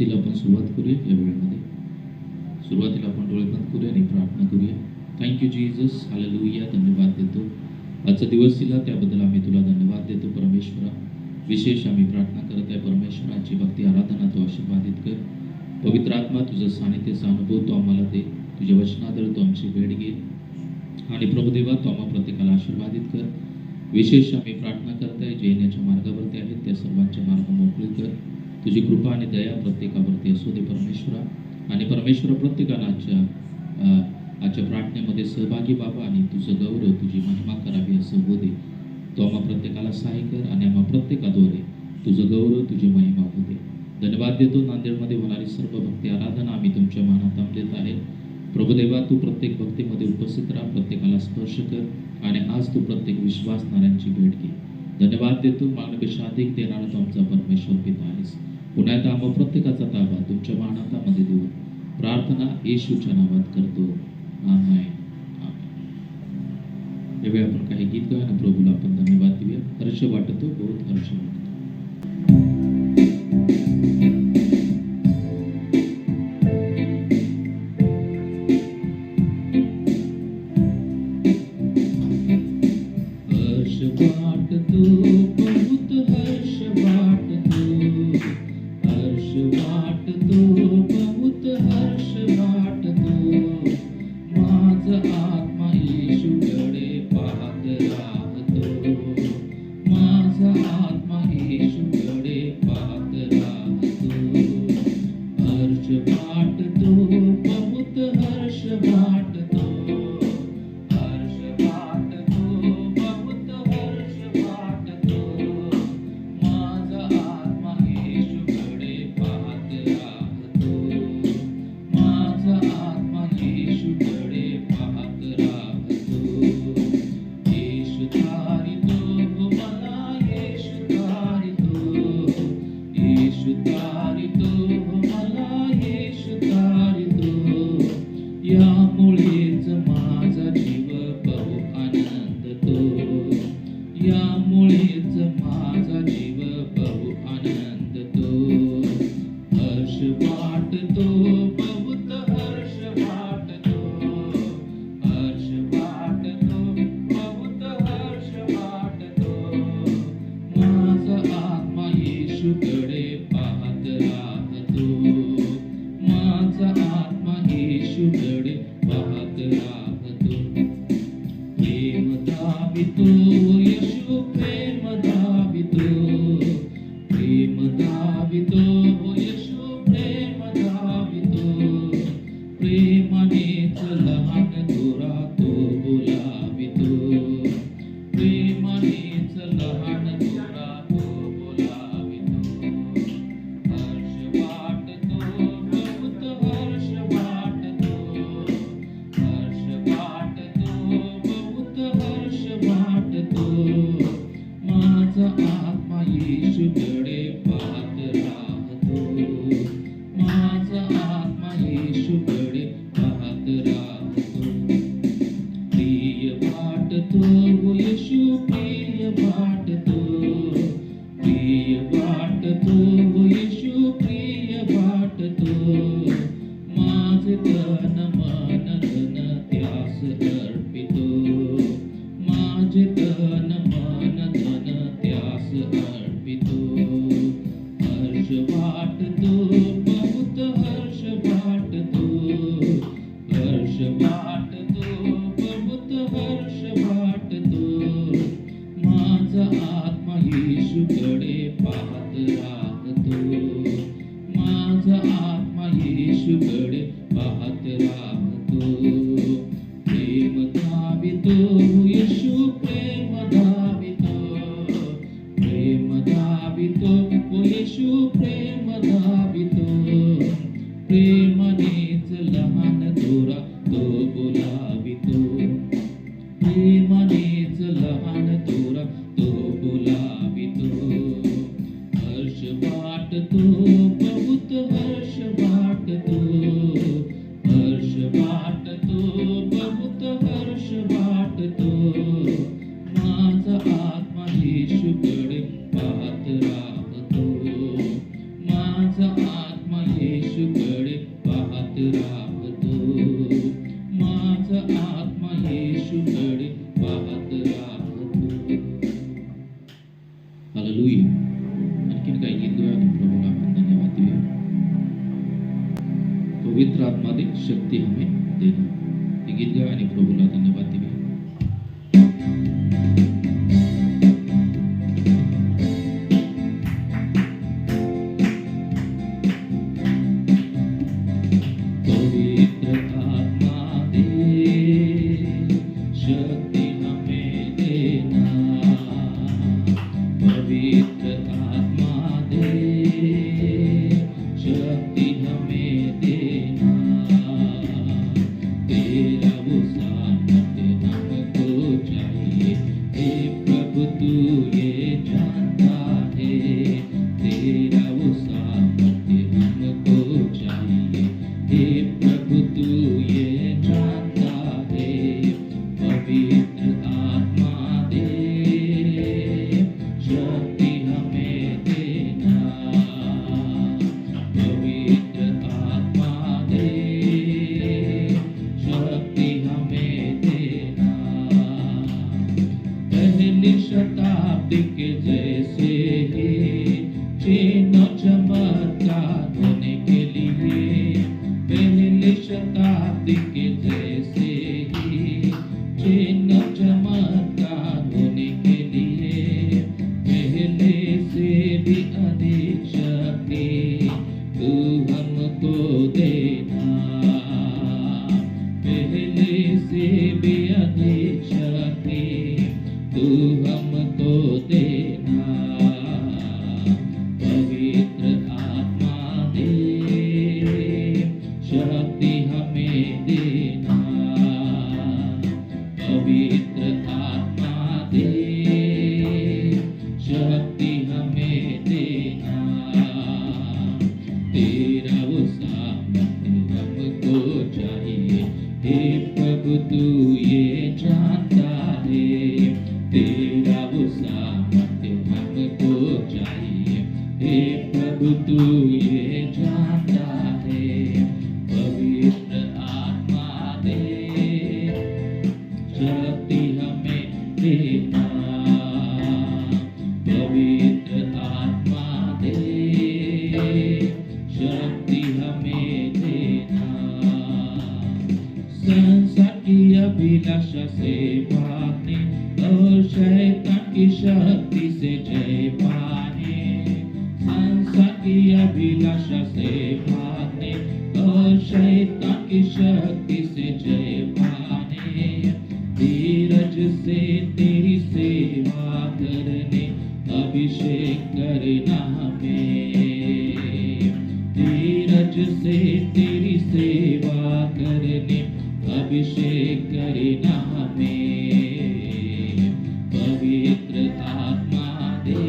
आरतीला आपण सुरुवात करूया. या वेळेमध्ये सुरुवातीला आपण डोळे बंद करूया आणि प्रार्थना करूया. Thank you Jesus, hallelujah. धन्यवाद देतो आजचा दिवस दिला त्याबद्दल आम्ही तुला धन्यवाद देतो परमेश्वरा. विशेष आम्ही प्रार्थना करत आहे परमेश्वराची भक्ती आराधना तू आशीर्वादित कर. पवित्र आत्मा तुझं सानिध्याचा अनुभव तो आम्हाला दे. तुझ्या वचनाद्वारे तू आमची भेट घे आणि प्रभुदेवा तू आम्हा प्रत्येकाला आशीर्वादित कर. विशेष आम्ही प्रार्थना करत आहे जे येण्याच्या मार्गावरती आहेत त्या सर्वांचे मार्ग मोकळे कर. तुझी कृपा आणि दया प्रत्येकावरती असू दे परमेश्वरा. आणि परमेश्वरा प्रत्येकाला आजच्या प्रार्थनेमध्ये सहभागी बाबा आणि तुझं गौरव तुझी महिमा करावी असं होऊ दे. तो आम्हा प्रत्येकाला सहाय्य कर आणि आम्हा प्रत्येकाद्वारे तुझं गौरव तुझी महिमा होऊ दे. धन्यवाद देतो. नांदेडमध्ये होणारी सर्व भक्ती आराधना आम्ही तुमच्या मानात देत आहे. प्रभुदेवा तू प्रत्येक भक्तीमध्ये उपस्थित राहा, प्रत्येकाला स्पर्श कर आणि आज तू प्रत्येक विश्वासणाऱ्यांची भेट घे. धन्यवाद देतो. मागण्यापेक्षा अधिक देणारा तू आमचा परमेश्वर पिता आहेस. पुन्हा एकदा आम्हा प्रत्येकाचा ताबा तुमच्या मानातामध्ये देऊन प्रार्थना येशूच्या नावात करतो. आमेन. यावेळी आपण काही गीत गाऊया आणि प्रभूला आपण धन्यवाद देऊया. हर्ष वाटतो, बहुत हर्ष वाटतो. येशूकडे पाहत राहतो, माझा आत्मा हालेलुया. आणखीन काही गीत गाऊया आणि प्रभूला आपण धन्यवाद देऊया. पवित्र आत्मा दे शक्ती हमें देना. हे गीत गाऊया आणि प्रभूला धन्यवाद देऊया. पवित्र आत्मा दे शक्ति हमें देना. पवित्र आत्मा दे शक्ति हमें देना. तेरा वो सामर्थ्य हमको चाहिए. हे प्रभु तू ये जानता है. तेरा वो सामर्थ्य हमको चाहिए. हे प्रभु तू ये जानता है. पवित्र आत्मा दे शक्ति हमें देना. पवित्र आत्मा दे शक्ति हमें देना. पहली शताब्दी के जैसे ही चिन्ह चमत्कार होने के लिए. पहली शताब्दी के जैसे ही चिन्ह चमत्कार होने के लिए. पहले से भी अधिक शक्ति तू हमको देना. पहले से भी अधिक शक्ति तू हमको देना. पवित्र आत्मा दे शक्ति हमें देना. पवित्र आत्मा दे शक्ति हमें देना. तेरा वो सामर्थ्य हमको चाहिए. हे प्रभु तू ये जानता है. तेरा वो सामर्थ्य हमको चाहिए. हे प्रभु तू ये जानता है. पवित्र आत्मा दे शक्ति हमें देना. पवित्र आत्मा दे शक्ति हमें देना. संसार की अभिलाषा से भागने और शैतान की शक्ति से जय पाने. संसार की अभिलाषा से भागने और शैतान की शक्ति से जय पाने. धीरज से तेरी सेवा करने अभिषेक करना हमें. धीरज से तेरी सेवा करने अभिषेक करना हमें. पवित्र आत्मा दे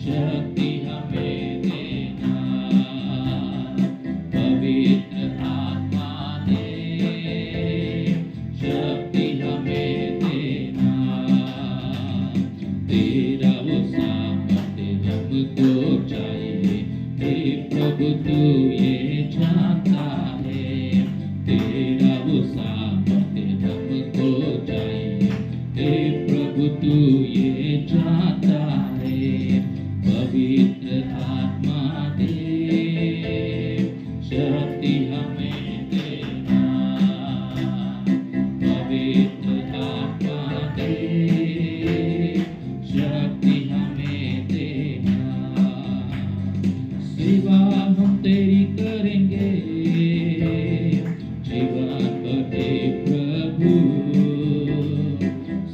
शक्ति हमें देना. पवित्र आत्मा दे शक्ति हमें देना. तेरा वो सामर्थ्य हमको चाहिए. हे प्रभु तू ये जानता है. तेरा वो सामर्थ्य हमको चाहिए. हे प्रभु तू ये जानता है. पवित्र आत्मा दे शक्ति हमें देना. पवित्र आत्मा दे शक्ति हमें देना. सेवा हम तेरी करेंगे. जीवन बढ़े प्रभु.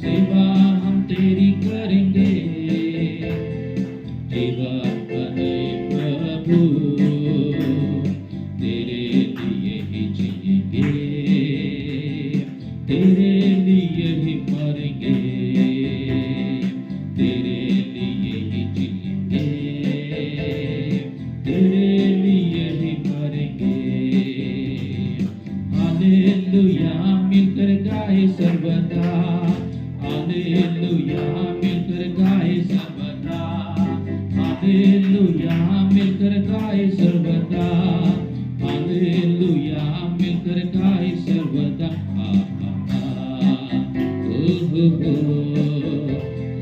सेवा हम तेरी करेंगे. जीवन बढ़े प्रभु. तेरे लिए ही जिएंगे. तेरे लिए ही मरेंगे. तेरे लिए ही जिएंगे. तेरे लिए ही मरेंगे. हालेलुया मिलकर गाए सर्वदा. हालेलुया मिलकर गाए सर्वदा. हालेलुया मिलकर गाए सर्वदा. हालेलुया मिलकर गाए सर्वदा. ओ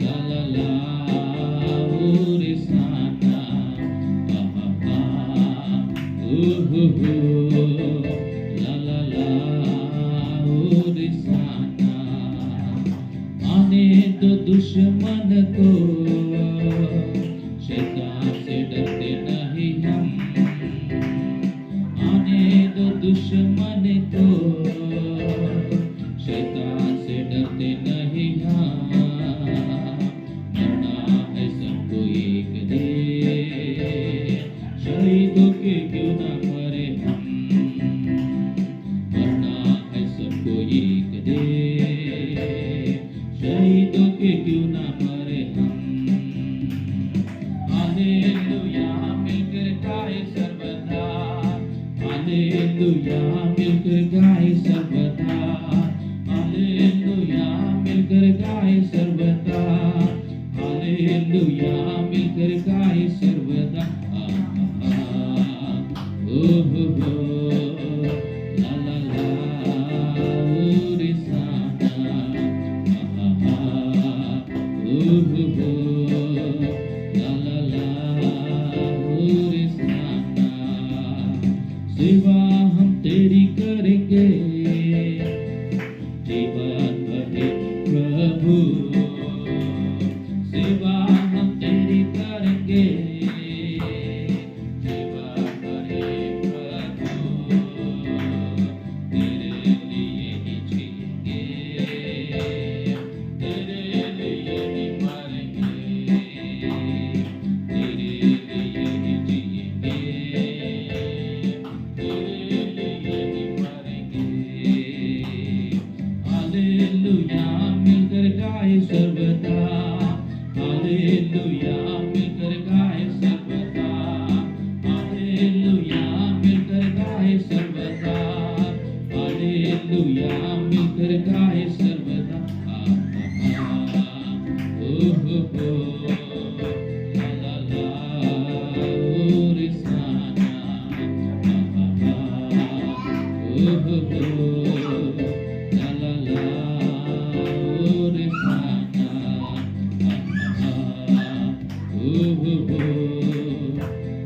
ला ला ला. हालेलुया मिलकर गाए सर्वदा, हालेलुया मिलकर गाए सर्वदा, हालेलुया मिलकर गाए सर्वदा। ओ हो ला ला ला ओ रे साना, ओ हो ला ला ला ओ रे साना। सेवा हम तेरी करेंगे जीवन भर प्रभु, सेवा हम तेरी करेंगे जीवन भर प्रभु, तेरे लिए ही जिएंगे, तेरे लिए ही मरेंगे, तेरे लिए ही जिएंगे, तेरे लिए ही मरेंगे। हालेलुया मिलकर गाए सर्वदा, हालेलुया मिलकर गाए सर्वदा, हालेलुया मिलकर गाए सर्वदा, हालेलुया मिलकर गाए सर्वदा। ओ हो ला ला ला ओ रे साना, ओ हो ला ला ला ओ रे साना, ओ हो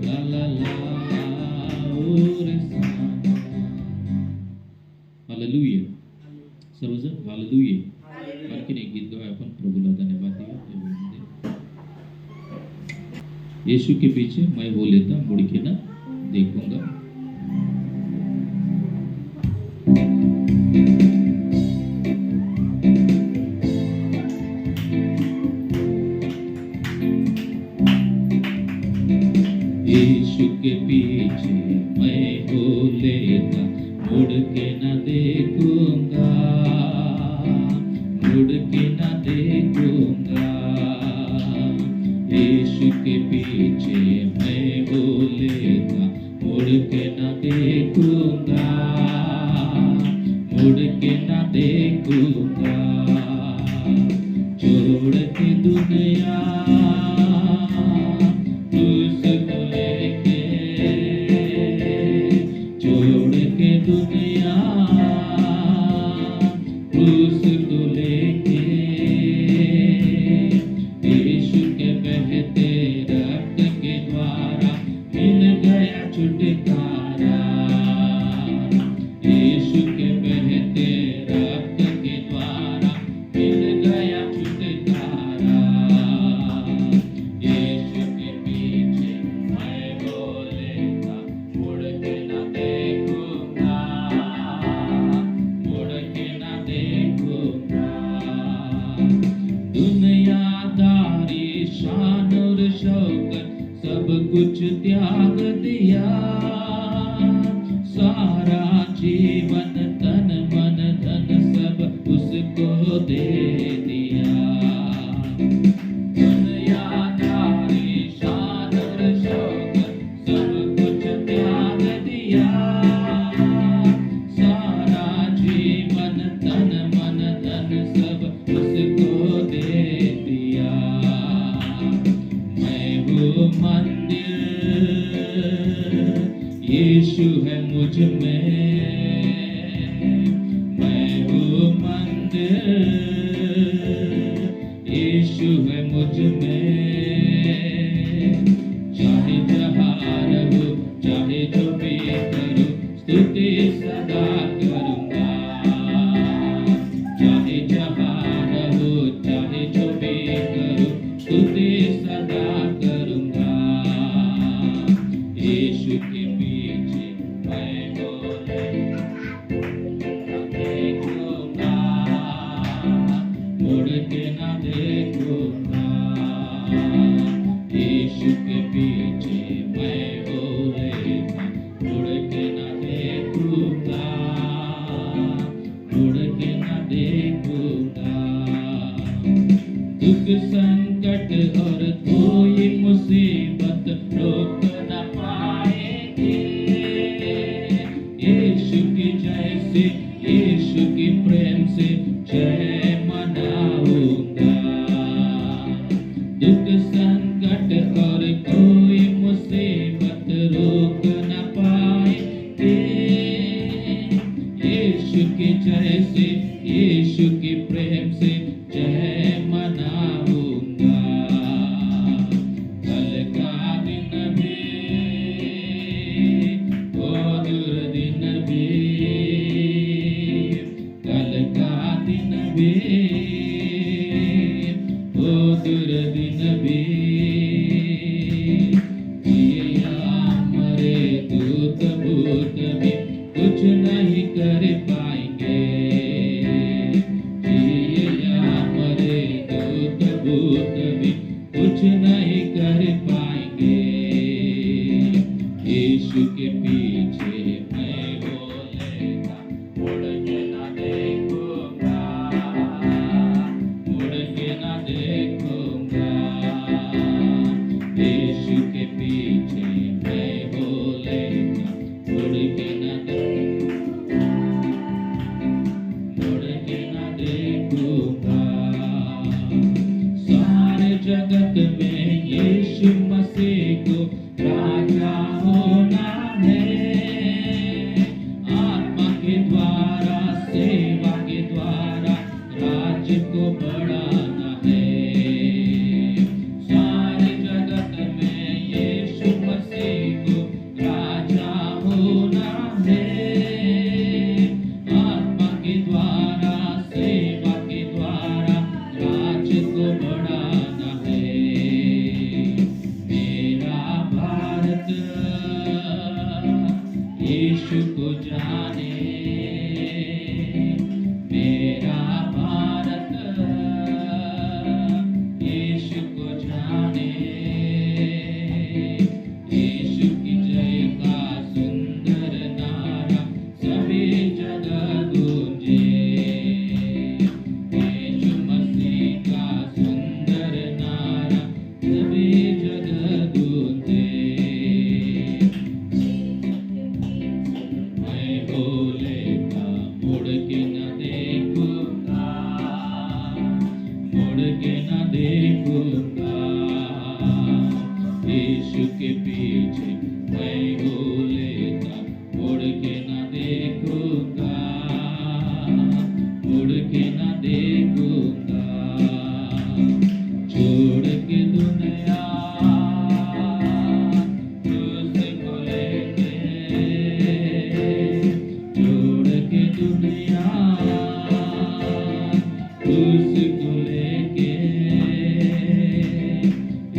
ला ला ला ओ रे साना। हालेलुया, सर्वजण हालेलुया। आणखीन एक गीत गाऊया आपण, प्रभूला धन्यवाद देऊया या वेळेमध्ये। यीशु के पीछे मैं वो लेता मुड़ के ना देखूंगा। यीशु के पीछे मैं हो लेता मुड़ के न देखूंगा, मुड़ के न देखूंगा। यीशु के पीछे मैं हो लेता मुड़ के न देखूंगा, मुड़ के न देखूंगा। छोड़ के दुनिया उसको लेके, छोड़ के दुनिया उसको लेके, यीशु के बहते रक्त के द्वारा मिल गया छुटकारा, यीशु के बहते रक्त के द्वारा मिल गया छुटकारा। यीशु के पीछे मैं हो लेता मुड़ के न देखूंगा, मुड़ के न देखूंगा। दुनियादारी शान और शौकत सब कुछ त्याग दिया, सारा जीवन तन मन धन सब उसको दे दिया। दुनियादारी शान और शौकत सब कुछ त्याग दिया, सारा जीवन तन मन धन सब उसको दे दिया। मैं वो मंदिर, यीशु है मुझ में, मैं वो मंदिर, यीशु है मुझ में। चाहे जहाँ रहूं, चाहे जो भी करूं, स्तुति सदा करूंगा। चाहे जहाँ रहूं, चाहे जो भी करूं, स्तुति सदा करूंगा। यीशु के पीछे मैं हो देखूंगा, मुड़ के न देखूंगा। यीशु के पीछे मैं हो मुड़ के न देखूंगा, मुड़ के न देखूंगा। दुख संकट और कोई संकट और कोई मुसीबत रोक न पाएंगे। यीशु की जय से, यीशु के प्रेम से जय मनाऊंगा। कल का दिन भी, ओ दुर्दिन भी, कल का दिन भी, ओ दुर्दिन भी, जिया मरे दूत भूत भी कुछ नहीं कर पाएंगे। जिया मरे दूत भूत भी कुछ नहीं कर पाएंगे। यीशु के पीछे मैं बोलेगा, मुड़ के ना देखूंगा, मुड़ के ना देखूंगा। यीशु के पीछे मैं बोलेगा, मुड़ के ना देखूंगा, मुड़ के ना देखूंगा। सारे जगत में यीशु मसीह को राजा होना है। आत्मा के द्वारा, सेवा के द्वारा राज्य को बढ़ाना है। सारे जगत में यीशु मसीह को राजा होना है। आत्मा के द्वारा, सेवा के द्वारा राज्य को बढ़ाना है। मेरा भारत यीशु को जाने, मेरा भारत यीशु को जाने। यीशु की जय का सुंदर नारा सभी जगह गूंजे। यीशु मसीह का सुंदर नारा सभी जगह गूंजे। मैं बोलेगा, मुड़ के न देखूंगा, मुड़ के न देखूंगा। यीशु के पीछे मैं बोलेगा, मुड़ के न देखूंगा, मुड़ के न देखूंगा। छोड़ के दुनिया तुझको लेके, छोड़ के दुनिया तुझको लेके।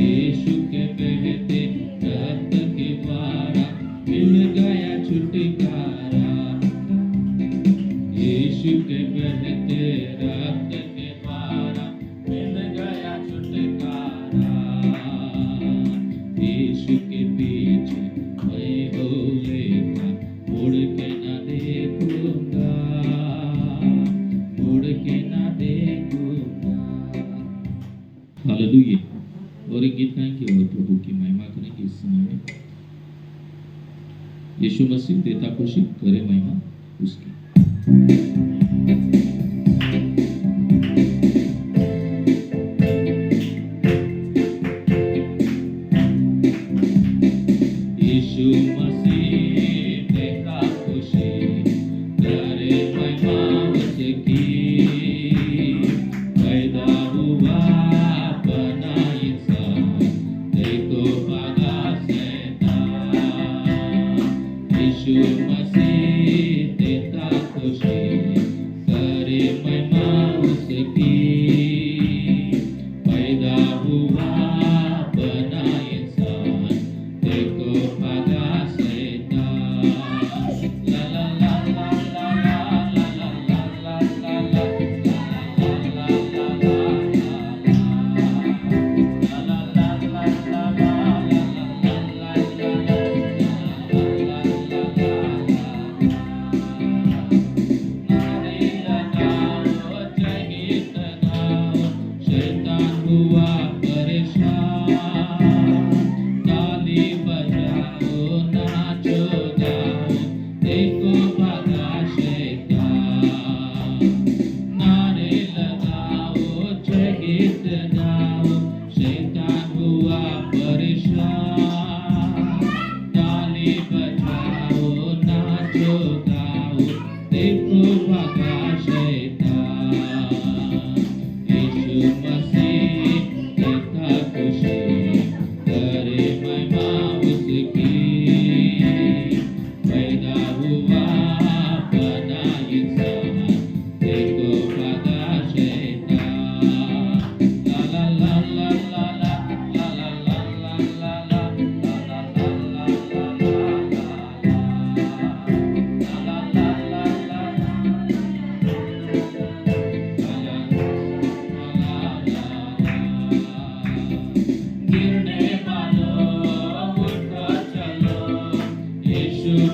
यीशु के बहते रक्त के द्वारा मिल गया छुटकारा। यीशु के बहते रक्त के द्वारा मिल गया छुटकारा। यीशु के पीछे मैं बोलेगा, मुड़ के न देखूंगा, मुड़ के न देखूंगा। हालेलुया। और एक गीत गाएंगे और प्रभु की महिमा करेंगे इस समय में। यीशु मसीह देता खुशी, करे महिमा उसकी। यीशु मसीह देता खुशी, करे महिमा उसकी। पैदा हुआ बना इंसान, देखो भागा शैतान। यीशु मसीह देता खुशी,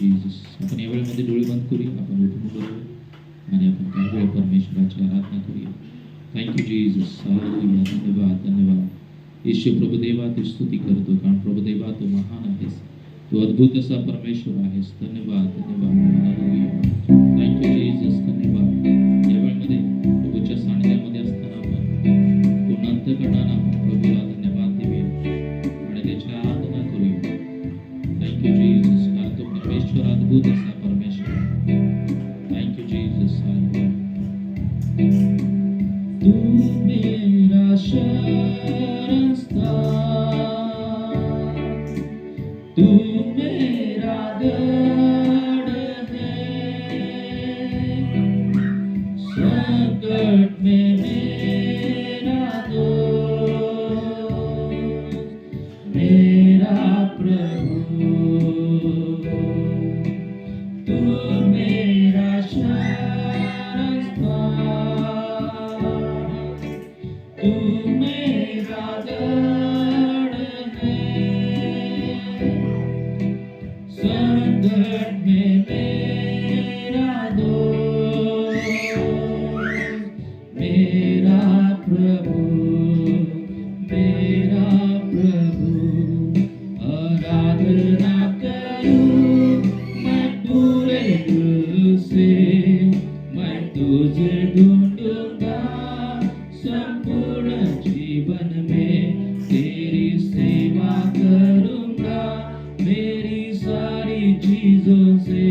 जीसस. आपण या वेळेमध्ये डोळे बंद करूया, आपण उठून बघूया आणि आपण काही वेळ परमेश्वराची आराधना करूया. Thank you Jesus. हालेलुया. धन्यवाद, धन्यवाद. येशू प्रभुदेवा, तू स्तुती करतो, कारण प्रभुदेवा तू महान आहेस, तू अद्भुत असा परमेश्वर आहेस. धन्यवाद, धन्यवाद. हालेलुया. Thank you Jesus. धन्यवाद. या वेळेमध्ये प्रभूच्या सानिध्यामध्ये असताना आपण पूर्ण अंतःकरणाने आपण प्रभूला धन्यवाद देऊया आणि त्याची आराधना करूया. थँक्यू जीसस, कारण तो परमेश्वर अद्भुत असा परमेश्वर. Thank you Jesus. हालेलुया. तू मेरा शरणस्थान, तू मेरा गढ़ है, संकट में मेरा दोस्त, मेरा प्रभु. तू मेरा शरणस्थान, तू मेरा गढ़ है, संकट में मेरा दोस्त, मेरा प्रभु, मेरा प्रभु. आराधना करूं मैं पूरे दिल से, मैं तुझे ढूंढूंगा संपूर्ण जीवन में, तेरी सेवा करूंगा मेरी सारी चीजों से.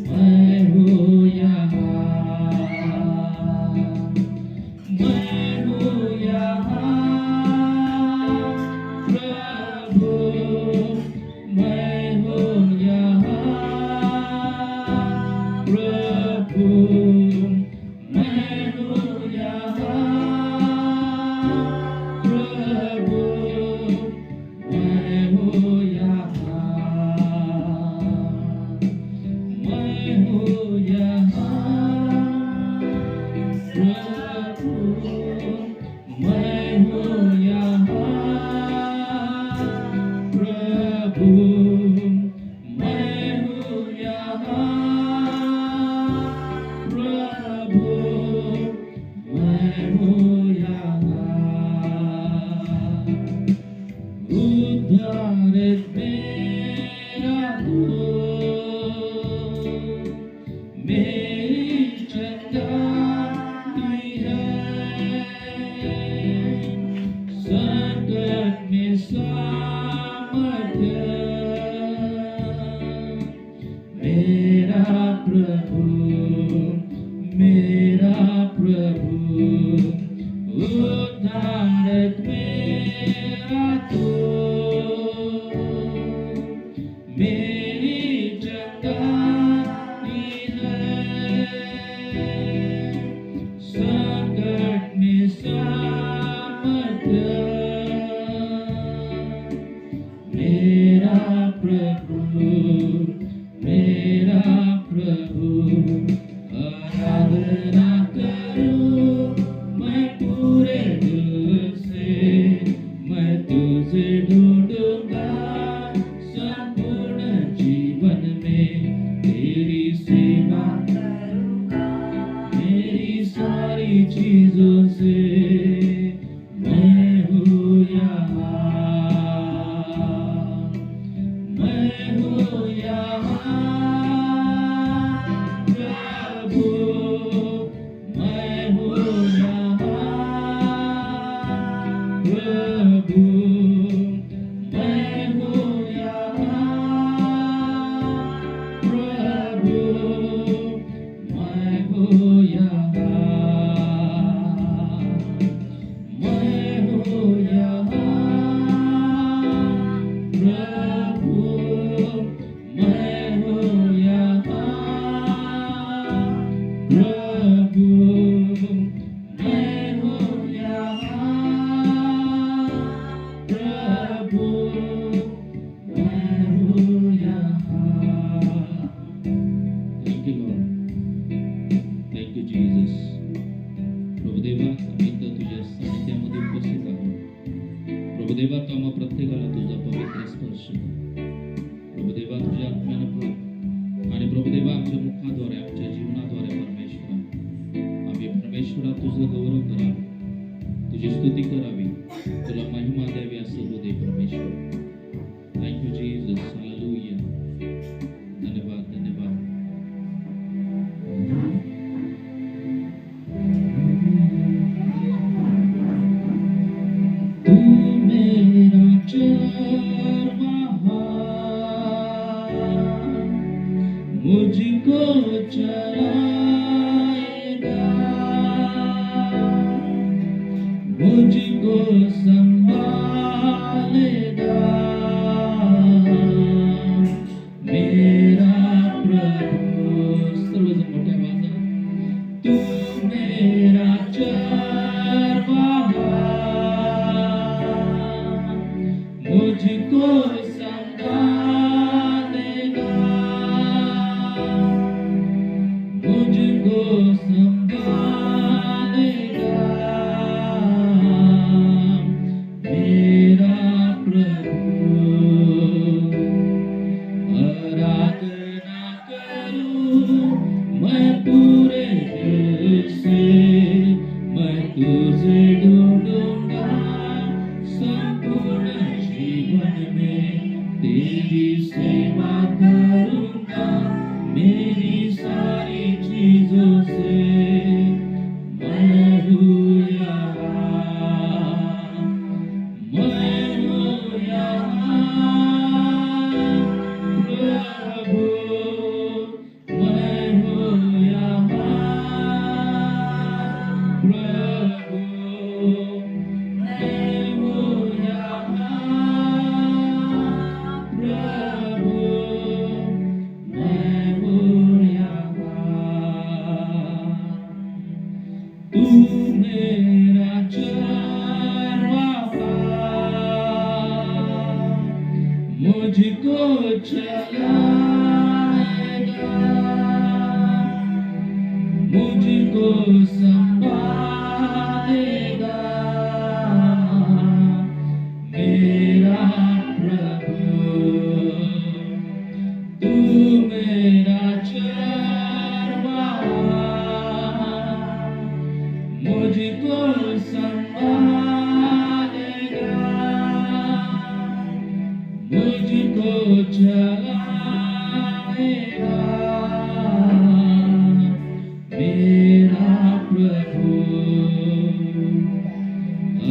मैं हूँ यहाँ, मैं हूँ यहाँ प्रभु, मैं हूँ यहाँ प्रभु, मैं हूँ यहाँ प्रभु, मैं हूँ यहाँ, मैं हूँ यहाँ प्रभु, मैं हूँ यहाँ प्रभु, मैं हूँ यहाँ प्रभु, मैं हूँ यहाँ. उद्धारक मेरा दोस्त, मेरी चंगाई है, संकट में सामर्थ्य, मेरा प्रभु, मेरा प्रभु. उद्धारक मेरा दोस्त, मेरी चंगाई है, संकट में सामर्थ्य, मेरा प्रभु, मेरा प्रभु. आराधना करूं मैं पूरे दिल से, मैं तुझे ढूंढूंगा संपूर्ण जीवन में, तेरी सेवा करूंगा मैं हूँ यहाँ प्रभु, मैं हूँ यहाँ प्रभु, मैं हूँ यहाँ प्रभु, मैं हूँ यहाँ, मैं हूँ यहाँ प्रभु, मैं हूँ यहाँ प्रभु, मैं हूँ यहाँ प्रभु, मैं हूँ यहाँ. Thank you, Lord. Thank you, Jesus. Prabhudeva, आम्ही तर तुझ्या सानिध्यामध्ये उपस्थित आहोत. प्रभुदेवा, तू आम्हा प्रत्येकाला तुझा पवित्र स्पर्श कर. प्रभुदेवा, तुझ्या आत्म्यानं भर आणि प्रभुदेवा आमच्या मुखाद्वारे, आमच्या जीवनाद्वारे परमेश्वरा, आम्ही परमेश्वरा तुझं गौरव करावं, तुझी स्तुती करावी, तुला महिमा द्यावी असं होऊ दे परमेश्वर. Thank you Jesus. हालेलुया. धन्यवाद, धन्यवाद. तू मेरा चरवाहा, मुझको चराएगा, मुझको संभालेगा, मेरा प्रभु. सर्वजण मोठ्या आवाजात. तू मेरा चरवाहा, मुझको संभालेगा, मुझको संभालेगा, मेरा प्रभु. आराधना करूं मैं पूरे दिल से, मैं तुझे ढूंढूंगा संपूर्ण जीवन में, तेरी सेवा करूंगा मेरी सारी चीजों से. मैं हूँ यहाँ, मैं हूँ यहाँ प्रभु, मैं हूँ यहाँ प्रभु, मैं हूँ यहाँ प्रभु, मैं हूँ यहाँ. तू मेरा चरवाहा, मुझको चलाएगा, मुझको संभालेगा, मेरा प्रभु. तू मेरा चरवाहा, मुझको संभालेगा, मुझको चलाएगा, मेरा प्रभु.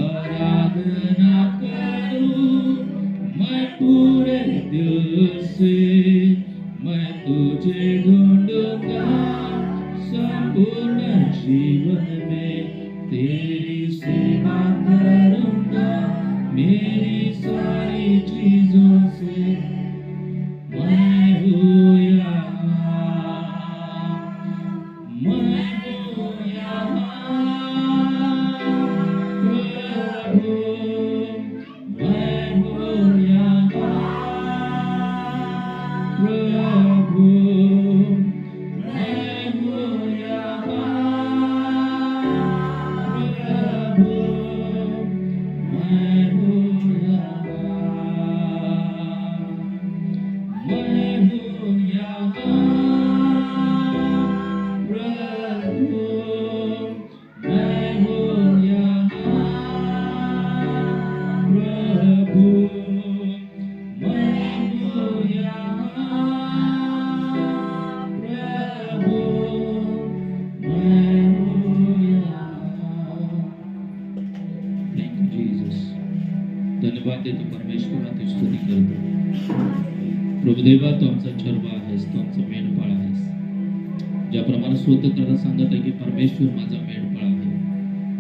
आराधना करूं मैं पूरे दिल से, मैं तुझे ढूंढूंगा संपूर्ण जीवन में, तेरी सेवा करूंगा मेरी सारी चीजों से. मैं हूँ यहाँ, मैं हूँ यहाँ प्रभु, मैं हूँ यहाँ प्रभु, मैं हूँ यहाँ प्रभु, मैं हूँ यहाँ, मैं हूँ यहाँ प्रभु, मैं हूँ यहाँ प्रभु, मैं हूँ देतो परमेश्वरा, तुझी स्तुती करतो. प्रभुदेवा, तू आमचा चरवा आहेस, तू आमचा मेंढपाळ आहेस. ज्याप्रमाणे स्वतः करता सांगत आहे की परमेश्वर माझा मेंढपाळ आहे,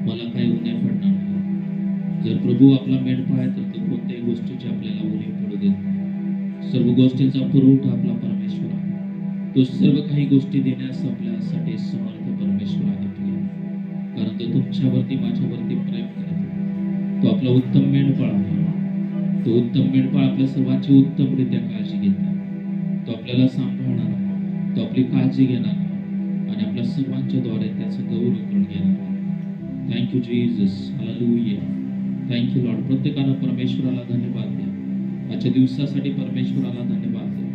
मला काही उणे पडणार नाही. जर प्रभू आपला मेंढपाळ आहे तर तो कोणत्याही गोष्टीची आपल्याला उणे पडू देत नाही. सर्व गोष्टींचा पुरवठा आपला परमेश्वर आहे. तो सर्व काही गोष्टी देण्यास आपल्यासाठी समर्थ परमेश्वर आहे प्रिय. कारण तो तुमच्यावरती माझ्यावरती प्रेम करतो. तो आपला उत्तम मेंढपाळ आहे. तो उत्तम मेंढपाळ आपल्या सर्वांची उत्तमरित्या काळजी घेत आहे. तो आपल्याला सांभाळणार आहे, तो आपली काळजी घेणार आहे आणि आपल्या सर्वांच्या द्वारे त्याचं गौरव करून घेणार आहे. Thank you Jesus, hallelujah. Thank you Lord. प्रत्येकानं परमेश्वराला धन्यवाद द्या. आजच्या दिवसासाठी परमेश्वराला धन्यवाद द्या.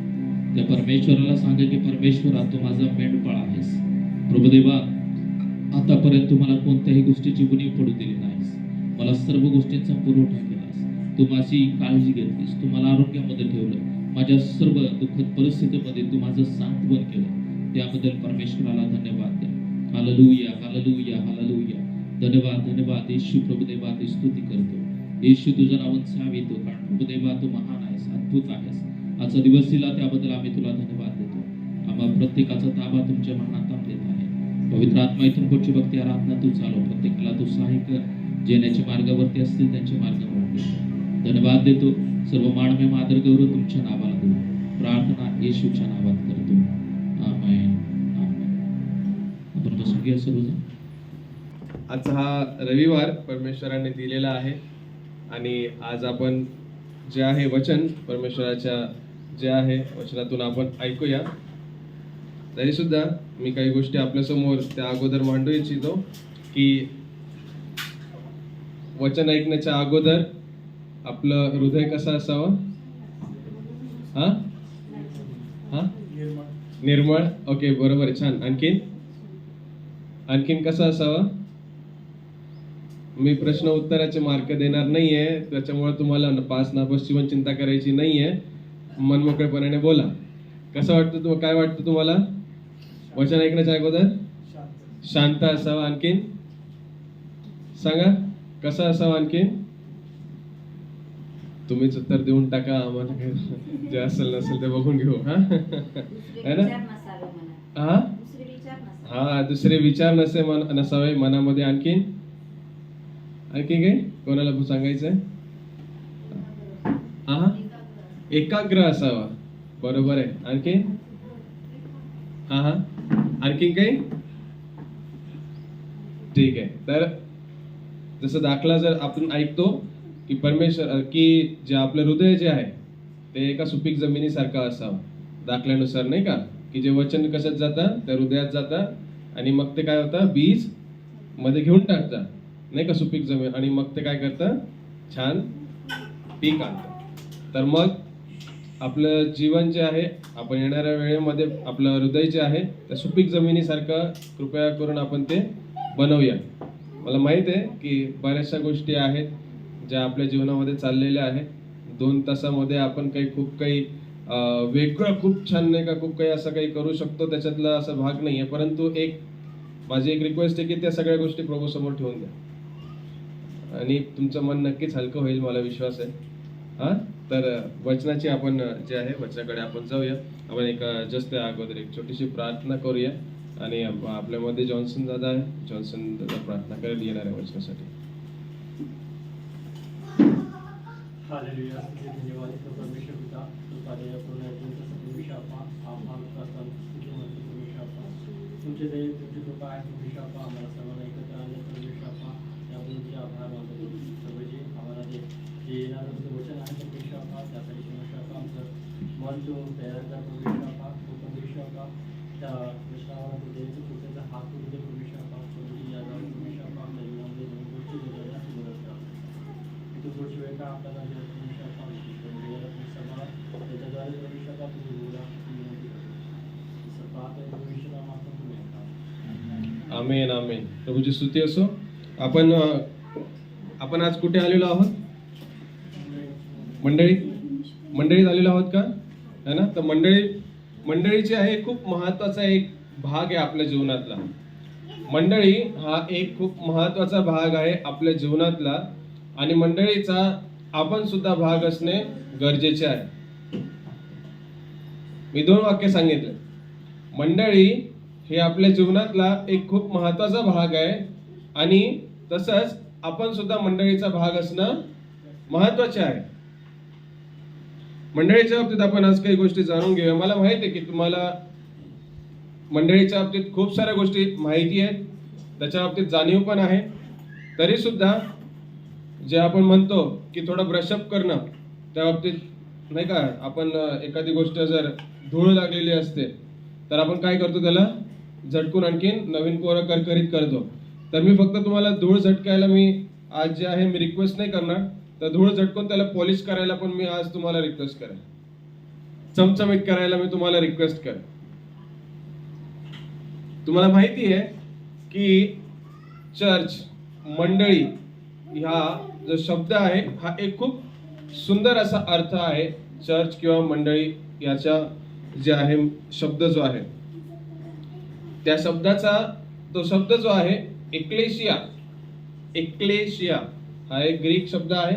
त्या परमेश्वराला सांगा की परमेश्वरा, तू माझा मेंढपाळ आहेस. प्रभुदेवा, आतापर्यंत तू मला कोणत्याही गोष्टीची उणीव पडू दिली नाहीस. मला सर्व गोष्टींचा पुरवठा केलास. तू माझी काळजी घेतलीस. तू मला आरोग्यामध्ये ठेवलं. माझ्या सर्व दुःखद परिस्थितीमध्ये तू माझं सांत्वन केलं. त्याबद्दल परमेश्वराला धन्यवाद द्या. Hallelujah, hallelujah, hallelujah. धन्यवाद, धन्यवाद येशू. प्रभुदेवा, ती स्तुती करतो. येशू, तुझं नाव चावितो, कारण प्रभुदेवा तू महान आहेस, अद्भुत आहेस. आजचा दिवस दिला त्याबद्दल आम्ही तुला धन्यवाद देतो. आम्हा प्रत्येकाचा ताबा तुमच्या मनात देत आहे. पवित्र आत्मा, इथून पुढची भक्ती आराधना तू चालव. प्रत्येकाला तू सहाय्य कर. जेण्याच्या मार्गावरती असतील त्यांच्या मार्गावर धन्यवाद देतो. सर्व मानव आदर गौरव तुमच्या नावाला देऊ. प्रार्थना येशूच्या नावात करतो. आमेन, आमेन. आपण बसून घ्या सर्वजण. आजचा हा रविवार परमेश्वराने दिलेला आहे आणि आज आपण जे आहे वचन परमेश्वराच्या जे आहे वचनातून आपण ऐकूया. तरी सुद्धा मी काही गोष्टी आपल्या समोर त्या अगोदर मांडू इच्छितो की वचन ऐकण्याच्या अगोदर आपलं हृदय कसं असावं? निर्मळ. ओके, बरोबर आहे, छान. आणखीन कसं असावं? मी प्रश्न उत्तराचे मार्क देणार नाहीये, त्याच्यामुळे तुम्हाला पास नापासची पण चिंता करायची नाहीये. मनमोकळेपणाने बोला. कसं वाटतं? काय वाटतं तुम्हाला? वचन ऐकण्याच्या अगोदर शांत असावं. आणखीन सांगा, कसं असावं? आणखीन तुम्हीच उत्तर देऊन टाका, आम्हाला जे असेल नसेल ते बघून घेऊ. है ना? हा, दुसरे विचार नसावे मनामध्ये. आणखीन काय कोणाला सांगायचंय? एकाग्र असावा. बरोबर आहे. आणखीन आणखीन काही? ठीक आहे. तर जसं दाखला जर आपण ऐकतो की परमेश्वर की जे आपलं हृदय जे आहे ते एका सुपीक जमिनीसारखं असावं दाखल्यानुसार, नाही का? की जे वचन कशात जातं? त्या हृदयात जातं आणि मग ते काय होतं? बीज मध्ये घेऊन टाकतं, नाही का? सुपीक जमीन. आणि मग ते काय करतं? छान पीक आणतं. तर मग आपलं जीवन जे आहे, आपण येणाऱ्या वेळेमध्ये आपलं हृदय जे आहे त्या सुपीक जमिनीसारखं कृपया करून आपण ते बनवूया. मला माहित आहे की बऱ्याचशा गोष्टी आहेत ज्या आपल्या जीवनामध्ये चाललेल्या आहेत. 2 तासामध्ये आपण खूप काही वेगळं, खूप छान, नाही का, खूप काही असं काही करू शकतो. त्याच्यातला असा भाग नाहीये. परंतु माझी एक रिक्वेस्ट आहे की त्या सगळ्या गोष्टी प्रभू समोर ठेवून द्या आणि तुमचं मन नक्कीच हलकं होईल, मला विश्वास आहे. तर वचनाची आपण जे आहे वचनाकडे आपण जाऊया. आपण जस्ट अगोदर एक छोटीशी प्रार्थना करूया आणि आपल्यामध्ये जॉन्सन दादा आहे. जॉन्सन दादा प्रार्थना करेल येणाऱ्या वचनासाठी. हालेलुया. धन्यवाद परमेश्वर पिता, तुझ्या पूर्ण परमेश्वर आपा आभार करता परमेश्वर आपा. तुमचे दे, तुमची कृपा आहे परमेश्वर आपा. आम्हाला सर्वांना एकत्र आणले परमेश्वर आपा. याबद्दल आभार मानतो. सर्व जे आम्हाला जे येणारं तुझं वचन आहे परमेश्वर आपा, त्यासाठी परमेश्वर आपा आमचं मन तो तयार करा परमेश्वर आपा. तो परमेश्वर आपा त्या वचनावर द्यायचं तुझ्याचा हात तुझे परमेश्वर आपा. या जाऊन परमेश्वर आपा आमच्या जीवनामध्ये दोन गोष्टी घडवण्यास मदत करा. तू पुढची वेळ का आपल्याला परमेश्वर आपा सभा त्याच्याद्वारे परमेश्वर आपा तुम्ही बोला परमेश्वर मात्र तुम्ही. आमेन, आमेन. प्रभूची स्तुती असो. आपण आज कुठे आलेलो आहोत? मंडळीत आलेलो आहोत का? है ना? तर मंडळीचे आहे खूप महत्वाचा एक भाग आहे आपल्या जीवनातला. मंडळी हा एक खूप महत्वाचा भाग आहे आपल्या जीवनातला आणि मंडळीचा आपण सुद्धा भाग असणे गरजेचे आहे. मी 2 वाक्य सांगितले. मंडळी हे आपल्या जीवनातला एक खूप महत्वाचा भाग आहे आणि तसंच आपण सुद्धा मंडळीचा भाग असणं महत्वाचे आहे. मंडळीच्या बाबतीत आपण आज काही गोष्टी जाणून घेऊया. मला माहिती आहे की तुम्हाला मंडळीच्या बाबतीत खूप साऱ्या गोष्टी माहिती आहेत, त्याच्या बाबतीत जाणीव पण आहे. तरी सुद्धा जे आपण म्हणतो की थोडं ब्रशअप करणं, त्या बाबतीत नाही का, आपण एखादी गोष्ट जर धूळ लागलेली असते तर आपण काय करतो, त्याला झटकून आणखीन नवीन कोरं करकरीत करतो. तर मी फक्त तुम्हाला धूळ झटकायला मी आज जे आहे मी रिक्वेस्ट नाही करणार, तर धूळ झटकून त्याला पॉलिश करायला पण मी आज तुम्हाला रिक्वेस्ट करेन, चमचमीत करायला मी तुम्हाला रिक्वेस्ट करेन. तुम्हाला माहिती आहे की चर्च, मंडळी हा जो शब्द आहे हा एक खूप सुंदर असा अर्थ आहे. चर्च किंवा मंडळी याचा जे आहे शब्द जो आहे, त्या शब्दाचा तो शब्द जो आहे एक्लेशिया, एक्लेशिया हा एक ग्रीक शब्द आहे.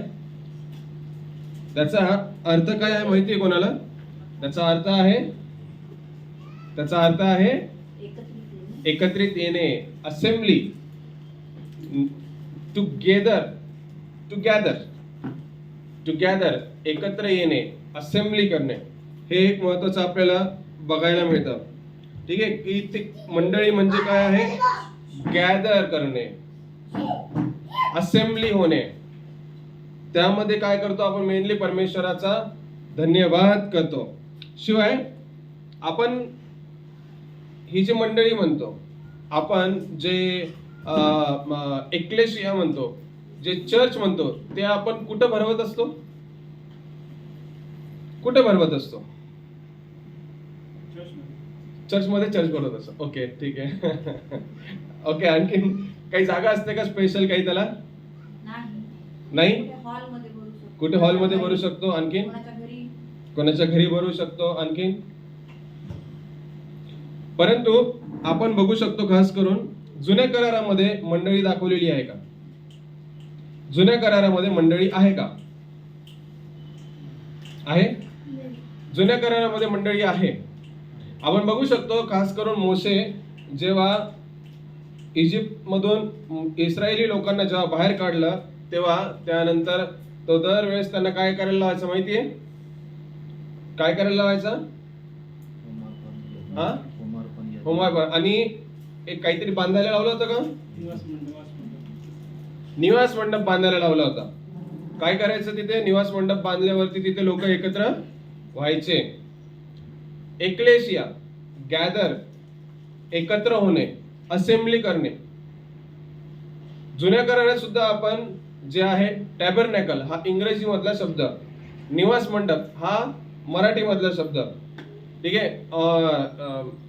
त्याचा अर्थ काय आहे माहिती आहे कोणाला? त्याचा अर्थ आहे एकत्रित येणे, असेंब्ली, टुगेदर, एकत्र येणे, असेंब्ली करणे. हे एक महत्वाचं आपल्याला बघायला मिळतं. ठीक आहे की ते मंडळी म्हणजे काय आहे? गॅदर करणे, असेंब्ली होणे. त्यामध्ये काय करतो आपण? मेनली परमेश्वराचा धन्यवाद करतो. शिवाय आपण ही जी मंडळी म्हणतो, आपण जे एक्लेशिया म्हणतो, जे चर्च म्हणतो, ते आपण कुठं भरवत असतो? कुठे भरवत असतो? चर्चमध्ये चर्च भरवत असतो. ओके, ठीक आहे. ओके, आणखीन काही जागा असते का स्पेशल काही त्याला? नाही. कुठे हॉलमध्ये भरू शकतो? आणखीन कोणाच्या घरी भरू शकतो? आणखीन परंतु आपण बघू शकतो खास करून जुन्या करारामध्ये मंडळी दाखवलेली आहे का? जुन्या करारामध्ये मंडळी आहे का? आहे. जुन्या करारामध्ये मंडळी आहे. आपण बघू शकतो खास करून मोशे जेव्हा इजिप्त मधून इस्रायली लोकांना जेव्हा बाहेर काढलं, तेव्हा त्यानंतर तो दरवेळेस त्यांना काय करायला लावायचं माहितीये? काय करायला लावायचा? होमवर्क. आणि एक काहीतरी बांधायला लावलं होतं का? निवास मंडप बांधायला लावला होता. काय करायचं तिथे? निवास मंडप बांधल्यावरती तिथे लोक एकत्र व्हायचे. एक्लेशिया, गॅदर, एकत्र होणे, असेंब्ली करणे. जुन्या करारात सुद्धा आपण जे आहे टॅबरनॅकल हा इंग्रजी मधला शब्द, निवास मंडप हा मराठी मधला शब्द. ठीक आहे.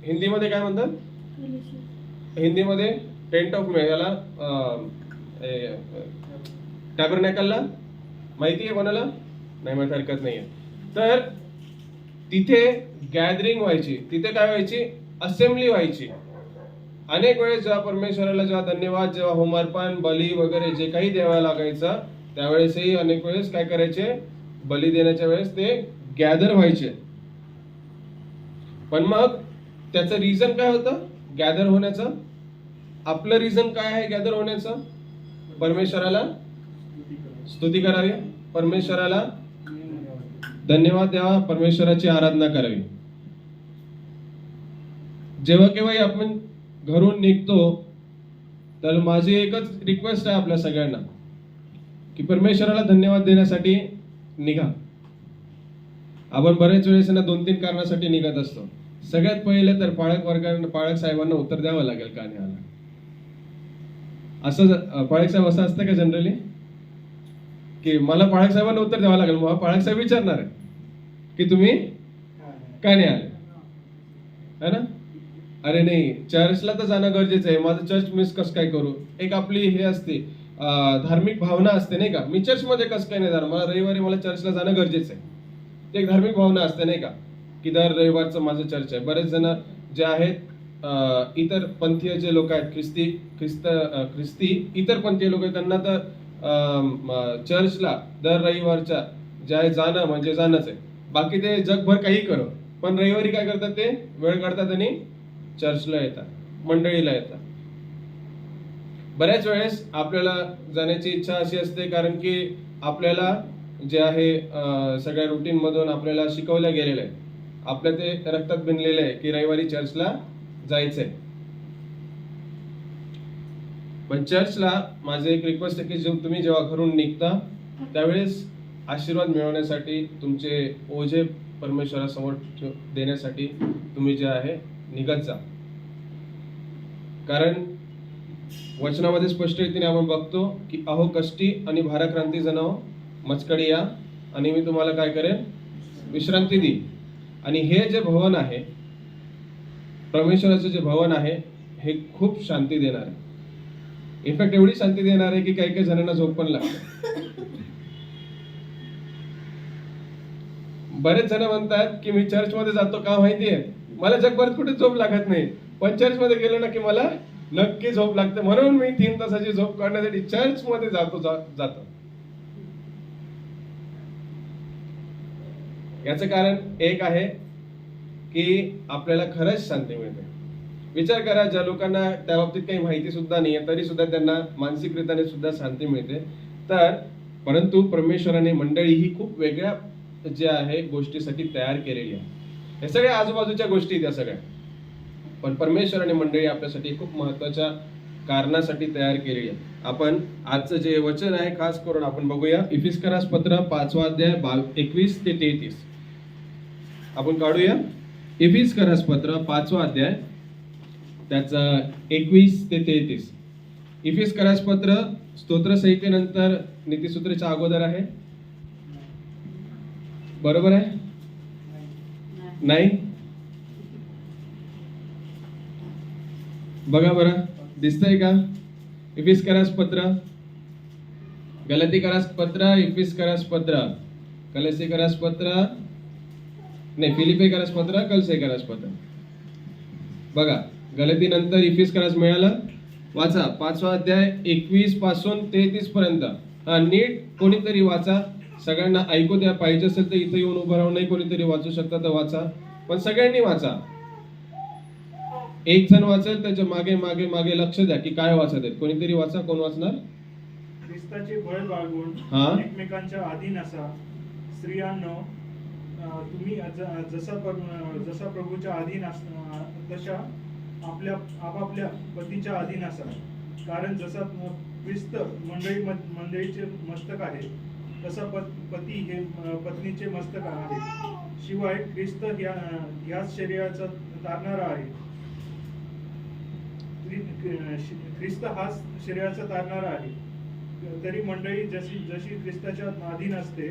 हिंदीमध्ये काय म्हणतात? हिंदीमध्ये टेंट ऑफ याला टॅबरनॅकलला माहिती आहे कोणाला? नाही माहिती, हरकत नाहीये. तर तिथे गॅदरिंग व्हायची, तिथे काय व्हायची? असेंब्ली व्हायची. अनेक वेळेस जेव्हा परमेश्वराला जेव्हा धन्यवाद, जेव्हा होमार्पण, बली वगैरे जे काही द्यावं लागायचं, त्यावेळेसही अनेक वेळेस काय करायचे? बली देण्याच्या वेळेस ते गॅदर व्हायचे. पण मग त्याचं रिझन काय होतं गॅदर होण्याचं? आपलं रिझन काय आहे गॅदर होण्याचं? परमेश्वराला स्तुती करावी, परमेश्वराला धन्यवाद द्यावा, परमेश्वराची आराधना करावी. जेव्हा केव्हाही आपण घरून निघतो तर माझी एकच रिक्वेस्ट आहे आपल्या सगळ्यांना की परमेश्वराला धन्यवाद देण्यासाठी निघा. आपण बरेच वेळेस ना 2-3 कारणासाठी निघत असतो. सगळ्यात पहिले तर पाळक साहेबांना उत्तर द्यावं लागेल का नाही आला. असं पाळक साहेब असं असतं का जनरली की मला पाळक साहेबांना उत्तर द्यावं लागेल? मग पाळक साहेब विचारणार आहे की तुम्ही का नाही आले, है ना? अरे नाही, चर्चला तर जाणं गरजेचं आहे, माझं चर्च मिस कसं काय करू? एक आपली हे असते धार्मिक भावना असते नाही का? मी चर्च मध्ये कसं काय नाही जाणार, मला रविवारी मला चर्चला जाणं गरजेचं आहे. ते एक धार्मिक भावना असते नाही का, की दर रविवारचं माझं चर्च आहे. बरेच जण जे आहेत इतर पंथीय जे लोक आहेत, ख्रिस्ती इतर पंथीय लोक आहेत, त्यांना तर चर्चला दर रविवारच्या जे आहे जाणं म्हणजे जाणंच आहे. बाकी ते जगभर काही करो, पण रविवारी काय करतात ते वेळ काढतात आणि चर्चला येतात, मंडळीला येतात. बऱ्याच वेळेस आपल्याला जाण्याची इच्छा अशी असते कारण की आपल्याला जे आहे सगळ्या रुटीन मधून आपल्याला शिकवल्या गेलेलं आहे, आपल्या ते रक्तात भिनलेलं आहे की रविवारी चर्चला जायचंय. पण चर्चला माझं एक रिक्वेस्ट आहे की तुम्ही जेव्हा घरून निघता त्यावेळेस आशीर्वाद मिळवण्यासाठी, तुमचे ओझे परमेश्वरासमोर देण्यासाठी तुम्ही जे आहे निघत जा. कारण वचनामध्ये स्पष्ट रीतीने आपण बघतो की अहो कष्टी आणि भाराक्रांती जनाव मजकडे या आणि मी तुम्हाला काय करेन, विश्रांती देईन. आणि हे जे भवन आहे, परमेश्वराचं जे भवन आहे, हे खूप शांती देणार आहे. इनफॅक्ट एवढी शांती देणार आहे की काही काही जणांना झोप पण लागते. बरेच जण म्हणतात की मी चर्च मध्ये जातो का माहितीये, मला जगभरात कुठे झोप लागत नाही, पण चर्च मध्ये गेलो ना की मला नक्की झोप लागते, म्हणून मी 3 तासाची झोप काढण्यासाठी चर्च मध्ये जातो. याचं कारण एक आहे की आपल्याला खरंच शांती मिळते. विचार करा, ज्या लोकांना त्या बाबतीत काही माहिती सुद्धा नाहीये तरी सुद्धा त्यांना मानसिकरित्याने सुद्धा शांती मिळते. तर परंतु परमेश्वराने मंडळी ही खूप वेगळ्या जे आहे गोष्टीसाठी तयार केलेली आहे. हे सगळ्या आजूबाजूच्या गोष्टी त्या सगळ्या, पण परमेश्वराने मंडळी आपल्यासाठी खूप महत्वाच्या कारणासाठी तयार केलेली आहे. आपण आजचं जे वचन आहे खास करून आपण बघूया. इफिस्करास पत्र 5वा अध्याय 21 ते 33 आपण काढूया. इफिस्करास पत्र 5वा अध्याय त्याचा 21 ते 33. इफिस्करास पत्र स्तोत्र संहितेनंतर नीतिसूत्रेच्या अगोदर आहे, बरोबर आहे? नाही? बघा बरं, दिसतंय का? इफिस्करास पत्र, गलातीकरास पत्र, इफिस्करास पत्र, कलसीकरास पत्र, नाही फिलिपिकरास पत्र, कलसीकरास पत्र. बघा, गलाती नंतर इफिस्करास मिळालं. वाचा 5वा अध्याय 21 पासून 33 पर्यंत. नीट कोणीतरी वाचा, सगळ्यांना ऐकू द्या. पाहिजे असेल तर इथे येऊन उभं राहून नाही कोणीतरी वाचू शकता तर वाचा, पण सगळ्यांनी वाचा. एक जण वाचेल त्याच्या मागे मागे मागे लक्ष द्या की काय वाचत आहेत. कोणीतरी वाचा. कोण वाचणार? ख्रिस्ताचे भय बाळगून एकमेकांच्या अधीन असा. स्त्रियांनो, तुम्ही जसा प्रभूच्या अधीन तशा आपापल्या पतीच्या अधीन असा. कारण जसा ख्रिस्त मंडळीचे मस्तक आहे, तसा पती हे पत्नीचे मस्तक आहे. शिवाय ख्रिस्त ह्याच शरीराचा तारणारा आहे. ख्रिस्त हाच शरीराचा तारणारा आहे. तरी मंडळी जशी ख्रिस्ताच्या अधीन असते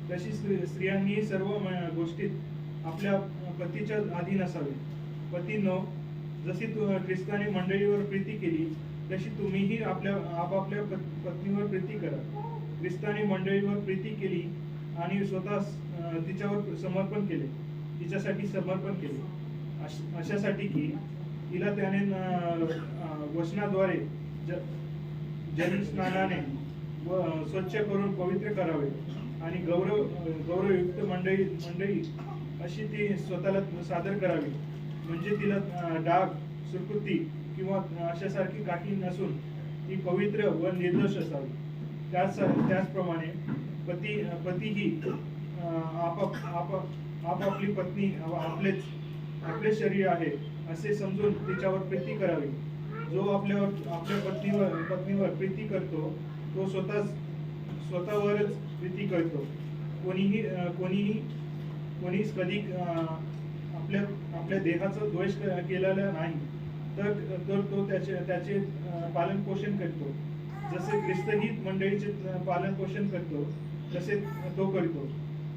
तशी स्त्रियांनी सर्व गोष्टीत आपल्या पतीच्या अधीन असावे. पतींनो, जशी ख्रिस्ताने मंडळीवर प्रीती केली तशी तुम्हीही आपापल्या पत्नीवर प्रीती करा. ख्रिस्ताने मंडळीवर प्रीती केली आणि स्वतः तिच्यावर समर्पण केले, तिच्यासाठी समर्पण केले, अशासाठी की तिला त्याने वचनाद्वारे जल स्नानाने स्वच्छ करून पवित्र करावे आणि गौरवयुक्त मंडळी अशी ती स्वतःला सादर करावी. म्हणजे तिला डाग, सुरकुती किंवा अशासारखी काही नसून ती पवित्र व निर्दोष असावी. त्याचप्रमाणे पतीही आपापली पत्नी आपले शरीर आहे असे समजून तिच्यावर प्रीती करावी. जो आपल्या पत्नीवर प्रीती करतो तो स्वतःवरच प्रीती करतो. कोणीच कधी आपल्या देहाचा द्वेष केलेला नाही, तर तो त्याचे पालन पोषण करतो. जसे ख्रिस्तही मंडळीचे पालन पोषण करतो तसे तो करतो.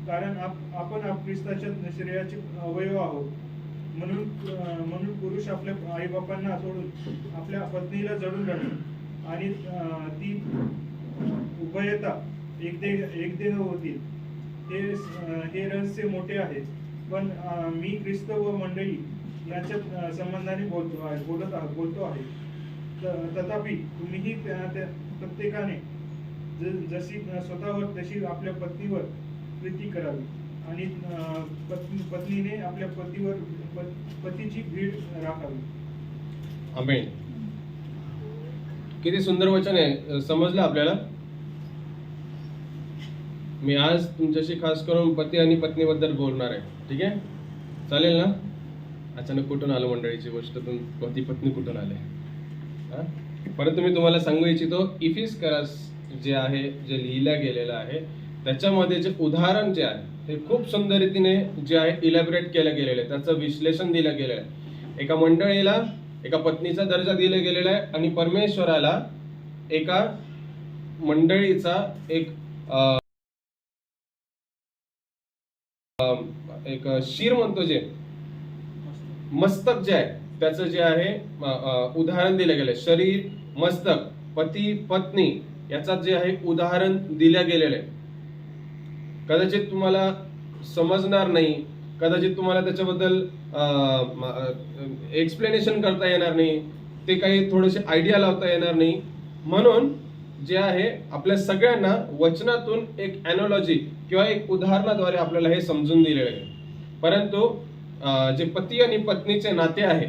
कारण आपण ख्रिस्ताच्या शरीराचे अवयव आहोत. म्हणून पुरुष आपल्या आई बापांना सोडून आपल्या पत्नीला जडून राहतो आणि ती उभयता एक देह होतील. हे रहस्य मोठे आहे. पण मी ख्रिस्त व मंडळी यांच्या संबंधाने बोलतो आहे. तथापि तुम्हीही प्रत्येकाने जशी स्वतःवर तशी आपल्या पत्नीवर प्रीती करावी आणि पत्नीने आपल्या पतीची भीड राखावी. आमेन. किती सुंदर वचन आहे, समजलं आपल्याला? मी आज तुमच्याशी खास करून पती आणि पत्नीबद्दल बोलणार आहे. ठीक आहे, चालेल ना? अचानक कुठून आलं मंडळीची गोष्ट, पती पत्नी कुठून आले? परंतु मी तुम्हाला सांगू इच्छितो, इफिस्करास जे आहे, जे लिहिल्या गेलेलं आहे, त्याच्यामध्ये जे उदाहरण जे आहे हे खूप सुंदर रीतीने जे आहे इलॅबरेट केलं गेलेलं आहे, त्याचं विश्लेषण दिलं गेलेलं आहे. एका मंडळीला एका पत्नीचा दर्जा दिला गेलेला आहे आणि परमेश्वराला एका मंडळीचा एक शिर म्हणतो, जे मस्तक जे आहे त्याचं जे आहे उदाहरण दिलं गेलं. शरीर, मस्तक, पती पत्नी याचा जे आहे उदाहरण दिलं गेलेलं आहे. कदाचित तुम्हाला समजणार नाही, कदाचित तुम्हाला त्याच्याबद्दल एक्सप्लेनेशन करता येणार नाही, ते काही थोडेसे आयडिया लावता येणार नाही. म्हणून जे आहे आपल्या सगळ्यांना वचनातून एक एनॉलॉजी किंवा एक उदाहरणाद्वारे आपल्याला हे समजून दिलेलं आहे. परंतु जे पती आणि पत्नीचे नाते आहे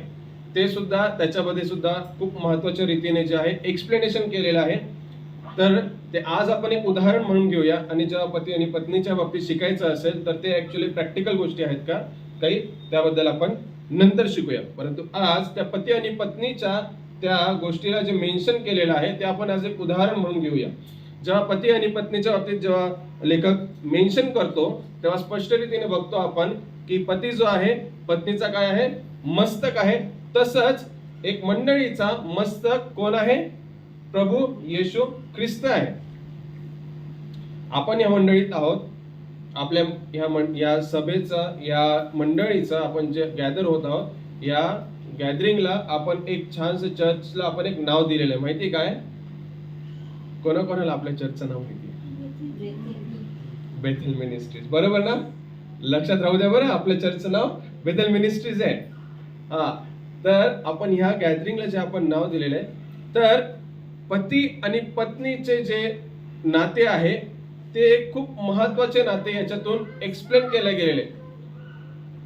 ते सुद्धा त्याच्यामध्ये सुद्धा खूप महत्वाच्या रीतीने जे आहे एक्सप्लेनेशन केलेलं आहे. तर ते आज आपण एक उदाहरण म्हणून घेऊया आणि जेव्हा पती आणि पत्नीच्या बाबतीत शिकायचं असेल तर ते ऍक्च्युली प्रॅक्टिकल गोष्टी आहेत का काही, त्याबद्दल आपण नंतर शिकूया. परंतु आज त्या पती आणि पत्नीच्या त्या गोष्टीला जे मेन्शन केलेलं आहे ते आपण आज एक उदाहरण म्हणून घेऊया. जेव्हा पती आणि पत्नीच्या बाबतीत जेव्हा लेखक मेन्शन करतो तेव्हा स्पष्ट रीतीने बघतो आपण की पती जो आहे पत्नीचा काय आहे, मस्तक आहे. तसंच एक मंडळीचा मस्तक कोण आहे? प्रभू येशू ख्रिस्त आहे. आपण या मंडळीत आहोत, आपल्या या सभेचा, या मंडळीचा आपण जे गॅदर होत आहोत, या गॅदरिंगला आपण एक छानसं चर्चला आपण एक नाव दिलेलं आहे. माहिती काय? कोणाकोणाला आपल्या चर्चचं नाव माहिती? Bethel ministries. बरोबर ना? लक्षात राहू द्या बरं, आपल्या चर्चचं नाव बेथेल मिनिस्ट्रीज आहे. तर आपण ह्या गॅदरिंगला जे आपण नाव दिलेलं आहे, तर पती आणि पत्नीचे जे नाते आहे ते खूप महत्वाचे नाते याच्यातून एक्सप्लेन केले गेलेले.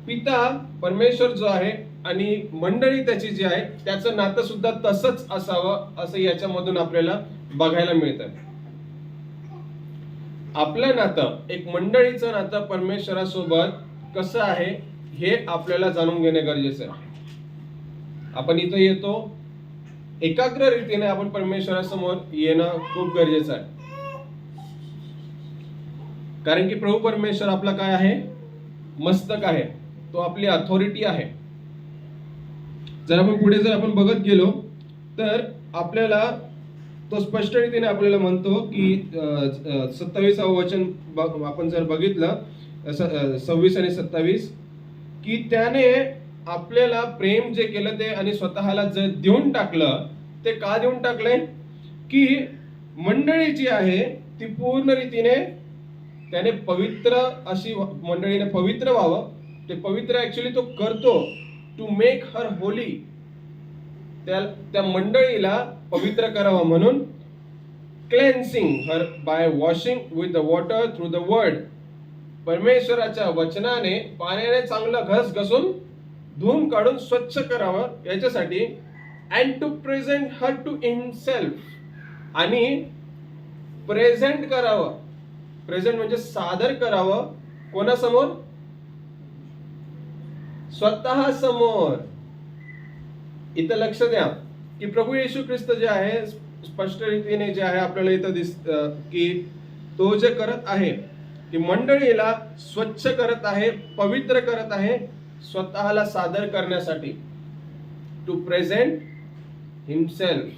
पिता परमेश्वर जो आहे आणि मंडळी त्याची जी आहे त्याचं नातं सुद्धा तसंच असावं असं याच्यामधून आपल्याला बघायला मिळतं. आपलं नातं, एक मंडळीचं नातं परमेश्वरासोबत कसं आहे हे आपल्याला जाणून घेणे गरजेचं आहे. आपण इथं येतो, एकाग्र रीतीने आपण परमेश्वरासमोर येणं खूप गरजेचं आहे. कारण की प्रभू परमेश्वर आपला काय आहे? मस्तक आहे, तो आपली अथॉरिटी आहे. जर आपण पुढे बघत गेलो तर आपल्याला तो स्पष्ट रीतीने आपल्याला म्हणतो की 27व वचन आपण जर बघितलं 26 आणि 27 की त्याने आपल्याला प्रेम जे केलं ते आणि स्वतःला जे देऊन टाकलं, ते का देऊन टाकलंय? की मंडळी जी आहे ती पूर्ण रीतीने त्याने पवित्र, अशी मंडळीने पवित्र व्हावं. ते पवित्र ऍक्च्युली तो करतो टू मेक हर होली. त्या मंडळीला पवित्र करावं म्हणून cleansing her by washing with the water through the word. परमेश्वराच्या वचनाने पाण्याने चांगलं घसून धुवून काढून स्वच्छ करावं याच्यासाठी. And to present her to himself. आणि प्रेझेंट करावं, प्रेझेंट म्हणजे सादर करावं कोणासमोर? स्वतः समोर. इथं लक्ष द्या की प्रभू येशू ख्रिस्त जे आहे स्पष्ट रीतीने जे आहे आपल्याला इथं दिसतं की तो जे करत आहे की मंडळीला स्वच्छ करत आहे, पवित्र करत आहे स्वतःला सादर करण्यासाठी. To present himself.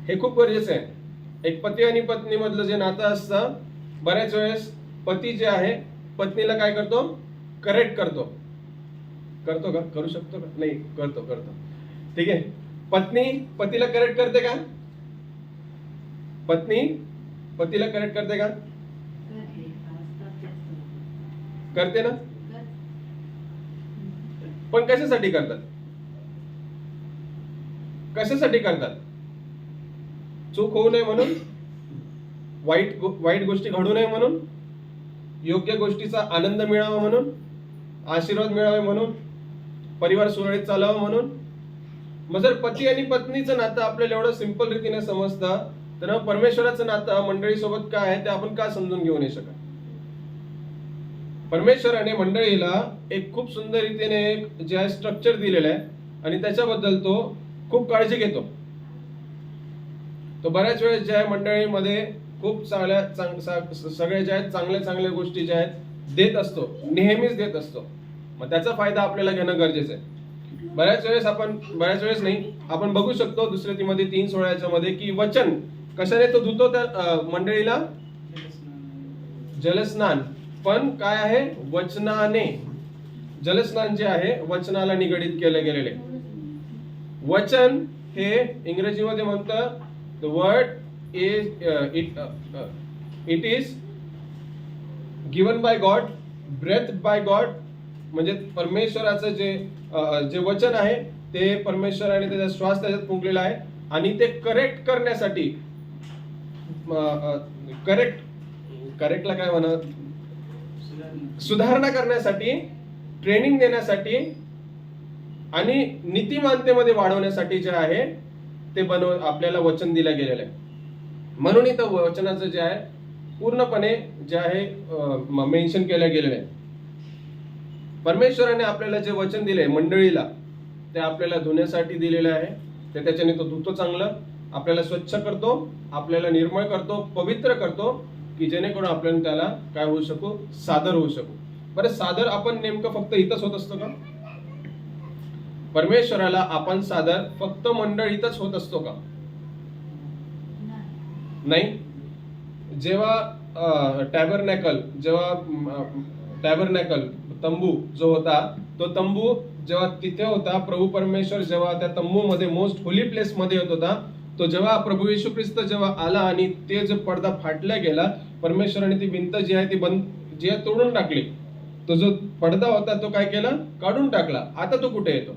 हे खूप गरजेचं आहे. एक पती आणि पत्नी मधलं जे नातं असतं, बऱ्याच वेळेस पती जे आहे पत्नीला काय करतो? करेक्ट करतो. करतो का? करू शकतो का? नाही, करतो. ठीक आहे. पत्नी पतीला करेक्ट करते का? पत्नी पतीला करेक्ट करते का? करते ना? पण कशासाठी करतात? चूक होऊ नये म्हणून, वाईट गोष्टी घडू नये म्हणून, योग्य गोष्टीचा आनंद मिळावा म्हणून, आशीर्वाद मिळावे म्हणून, परिवार सुरळीत चालावा म्हणून. मग जर पती आणि पत्नीचं नातं आपल्याला एवढं सिंपल रीतीने समजतं, तर मग परमेश्वराचं नातं मंडळीसोबत काय आहे ते आपण का समजून घेऊ नाही शकत? परमेश्वराने मंडळीला एक खूप सुंदर रीतीने एक जे आहे स्ट्रक्चर दिलेलं आहे आणि त्याच्याबद्दल तो खूप काळजी घेतो. तो बऱ्याच वेळेस ज्या आहे मंडळीमध्ये खूप सगळे जे आहेत चांगल्या गोष्टी ज्या आहेत देत असतो, नेहमीच देत असतो. मग त्याचा फायदा आपल्याला घेणं गरजेचं आहे. बऱ्याच वेळेस नाही, आपण बघू शकतो 2 तिमोथी 3:16 मध्ये की वचन कशाने तो धुतो त्या मंडळीला? जलस्नान. पण काय आहे? वचनाने. जलस्नान जे आहे वचनाला निगडीत केले गेलेले. वचन हे इंग्रजीमध्ये म्हणतं the word it is given by God, breath by God. म्हणजे परमेश्वराचं जे वचन आहे ते परमेश्वराने त्याचा श्वास त्याच्यात फुंकलेला आहे आणि ते करेक्ट करण्यासाठी, करेक्टला काय म्हणा, सुधारणा करण्यासाठी, ट्रेनिंग देण्यासाठी आणि नीतिमानतेमध्ये वाढवण्यासाठी जे आहे ते आपल्याला वचन दिलं गेलेलं आहे. म्हणून इथं वचनाचं जे आहे पूर्णपणे जे आहे मेन्शन केलं गेलेलं आहे. परमेश्वराने आपल्याला जे वचन दिले मंडळीला ते आपल्याला धुण्यासाठी दिलेलं आहे. ते त्याच्याने तो धुतो चांगलं, आपल्याला स्वच्छ करतो, आपल्याला निर्मळ करतो, पवित्र करतो, की जेणेकरून आपल्याला त्याला काय होऊ शकू, सादर होऊ शकू. बरं, सादर आपण नेमकं फक्त इथंच होत असतो का? परमेश्वराला आपण सादर फक्त मंडळीतच होत असतो का? नाही. जेव्हा टॅबरनॅकल तंबू जो होता, तो तंबू जेव्हा तिथे होता, प्रभू परमेश्वर जेव्हा त्या तंबूमध्ये मोस्ट होली प्लेस मध्ये येत होता, तो जेव्हा प्रभू येशू ख्रिस्त जेव्हा आला आणि ते जो पडदा फाटला गेला, परमेश्वराने ती भिंत जी आहे ती जी आहे तोडून टाकली. तो जो पडदा होता तो काय केला? काढून टाकला. आता तो कुठे येतो?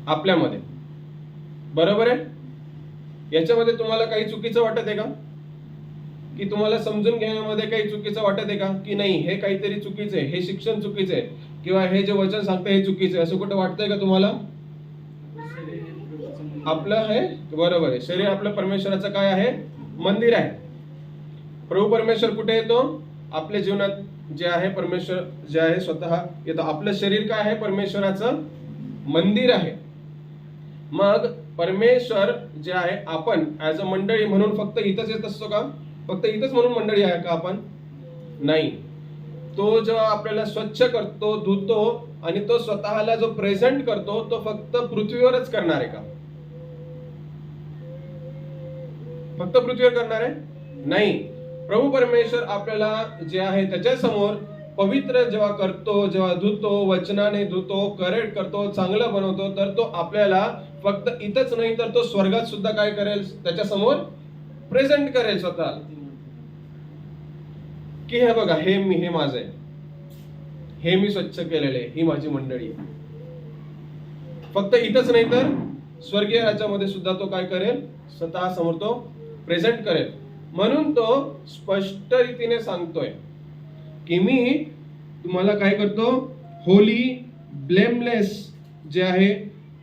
आपल्यामध्ये. बरोबर आहे. याच्यामध्ये तुम्हाला काही चुकीचं वाटत आहे का? की तुम्हाला समजून घेण्यामध्ये काही चुकीचं वाटत आहे का? की नाही हे काहीतरी चुकीचं आहे, हे शिक्षण चुकीचं आहे, किंवा हे जे वचन सांगतं हे चुकीचं आहे, असं कुठं वाटतंय का तुम्हाला? आपलं आहे बरोबर आहे. शरीर आपलं परमेश्वराचं काय आहे? मंदिर आहे. प्रभू परमेश्वर कुठे येतो? आपल्या जीवनात जे आहे परमेश्वर जे आहे स्वतः येतो. आपलं शरीर काय आहे? परमेश्वराचं मंदिर आहे. मग परमेश्वर जे आहे, आपण ऍज अ मंडळी म्हणून फक्त इथंच येत असतो का? फक्त इथंच म्हणून मंडळी आहे का आपण? नाही. तो जेव्हा आपल्याला स्वच्छ करतो, धुतो आणि तो स्वतःला जो प्रेझेंट करतो तो फक्त पृथ्वीवरच करणार आहे का? फक्त पृथ्वीवर करणार आहे? नाही. प्रभू परमेश्वर आपल्याला जे आहे त्याच्या समोर पवित्र जेव्हा करतो, जेव्हा धुतो, वचनाने धुतो, करेक्ट करतो, चांगलं बनवतो, तर तो आपल्याला फक्त इथंच नाही तर तो स्वर्गात सुद्धा काय करेल? त्याच्या समोर प्रेझेंट करेल स्वतः, की हे बघा, हे माझं आहे, हे मी स्वच्छ केलेले, ही माझी मंडळी आहे. फक्त इथंच नाही तर स्वर्गीय राज्यामध्ये सुद्धा तो काय करेल? स्वतः समोर तो प्रेझेंट करेल. म्हणून तो स्पष्ट रीतीने सांगतोय की मी तुम्हाला काय करतो? होली, ब्लेमलेस जे आहे,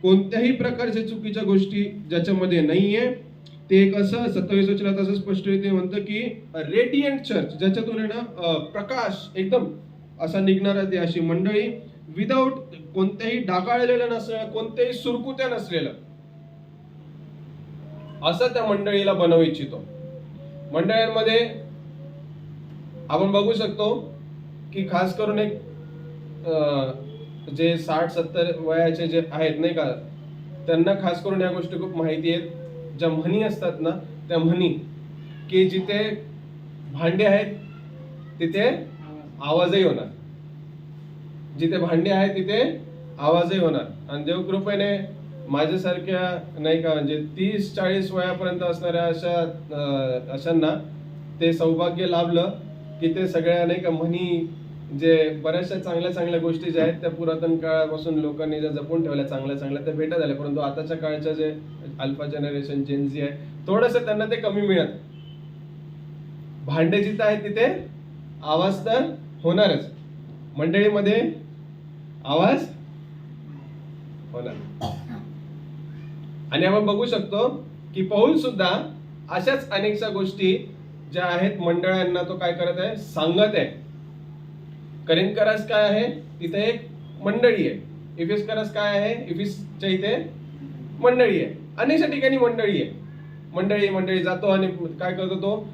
कोणत्याही प्रकारच्या चुकीच्या गोष्टी ज्याच्यामध्ये नाहीये, ते एक असं 27 वचनात असं स्पष्ट रीतीने म्हणतं की रेडियंट चर्च, ज्याच्यातून आहे ना प्रकाश एकदम असा निघणारा ती अशी मंडळी, विदाऊट कोणत्याही डागाळलेलं नसलेलं, कोणत्याही सुरकुत्या नसलेलं, असं त्या मंडळीला बनवू इच्छितो. मंडळांमध्ये आपण बघू शकतो की खास करून एक जे 60-70 वयाचे जे आहेत नाही का, त्यांना खास करून या गोष्टी खूप माहिती आहेत. ज्या म्हणी असतात ना, त्या म्हणी की जिथे भांडे आहेत तिथे आवाजही होणार, जिथे भांडे आहेत तिथे आवाजही होणार. आणि देवकृपेने माझ्यासारख्या नाही का, म्हणजे 30-40 वयापर्यंत असणाऱ्या अशांना ते सौभाग्य लाभलं की ते सगळ्या नाही का म्हणी जे बऱ्याचशा चांगल्या चांगल्या गोष्टी ज्या आहेत त्या पुरातन काळापासून लोकांनी ज्या जपून ठेवल्या चांगल्या चांगल्या त्या भेटत आल्या, परंतु आताच्या काळच्या जे अल्फा जनरेशन जेनझी आहे थोडंसं त्यांना ते कमी मिळत. भांडे जिथं आहे तिथे आवाज तर होणारच, मंडळीमध्ये आवाज होणार. आणि आपण बघू शकतो की पौल सुद्धा अशाच अनेकशा गोष्टी ज्या आहेत मंडळांना तो काय करत आहे, सांगत आहे. करिंथकरास काय आहे, तिथे एक मंडळी आहे. इफिसकरास काय आहे, इफिसच्या इथे मंडळी आहे. अनेकशा ठिकाणी मंडळी आहे. मंडळी जातो आणि काय करतो, तो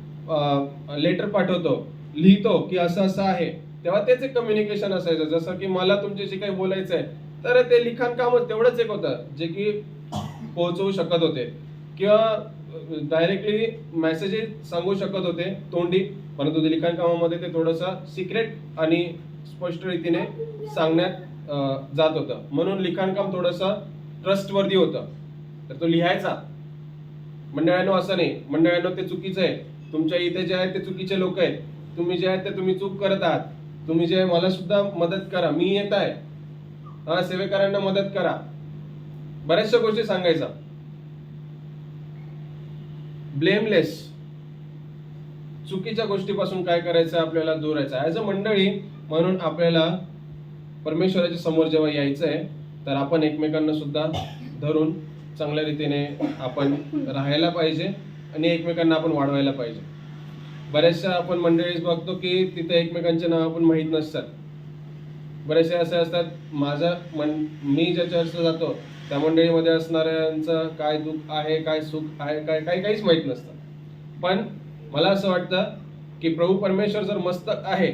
लेटर पाठवतो, लिहितो की असं असं आहे. तेव्हा तेच एक कम्युनिकेशन असायचं. जसं की मला तुमच्याशी काही बोलायचं आहे तर ते लिखाण कामच तेवढंच एक होतं जे की पोहोचवू शकत होते, किंवा डायरेक्टली मेसेजेस सांगू शकत होते तोंडी, परंतु ते लिखाण कामामध्ये ते थोडंसं सिक्रेट आणि स्पष्ट रीतीने सांगण्यात जात होतं. म्हणून लिखाण काम थोडंसं ट्रस्टवर्दी होतं, तर तो लिहायचा. मंडळांनो असं नाही, मंडळांनो ते चुकीचं आहे, तुमच्या इथे जे आहे ते चुकीचे लोक आहेत, तुम्ही जे आहेत ते तुम्ही चूक करत आहात, तुम्ही जे मला सुद्धा मदत करा, मी येत आहे, हा सेवेकरांना मदत करा, बऱ्याचशा गोष्टी सांगायचा. ब्लेमलेस, चुकीच्या गोष्टीपासून काय करायचं, आपल्याला दूर राहायचं. ऍज अ मंडळी म्हणून आपल्याला परमेश्वराच्या समोर जेव्हा यायचं आहे तर आपण एकमेकांना सुद्धा धरून चांगल्या रीतीने आपण राहायला पाहिजे आणि एकमेकांना आपण वाढवायला पाहिजे. बऱ्याचशा आपण मंडळी बघतो की तिथे एकमेकांचे नाव आपण माहीत नसतात. बरेचसे असे असतात, मी ज्या चर्चला जातो त्या मंडळीमध्ये असणाऱ्यांचं काय दुःख आहे, काय सुख आहे, काहीच माहीत नसतं. पण मला असं वाटतं की प्रभू परमेश्वर जर मस्तक आहे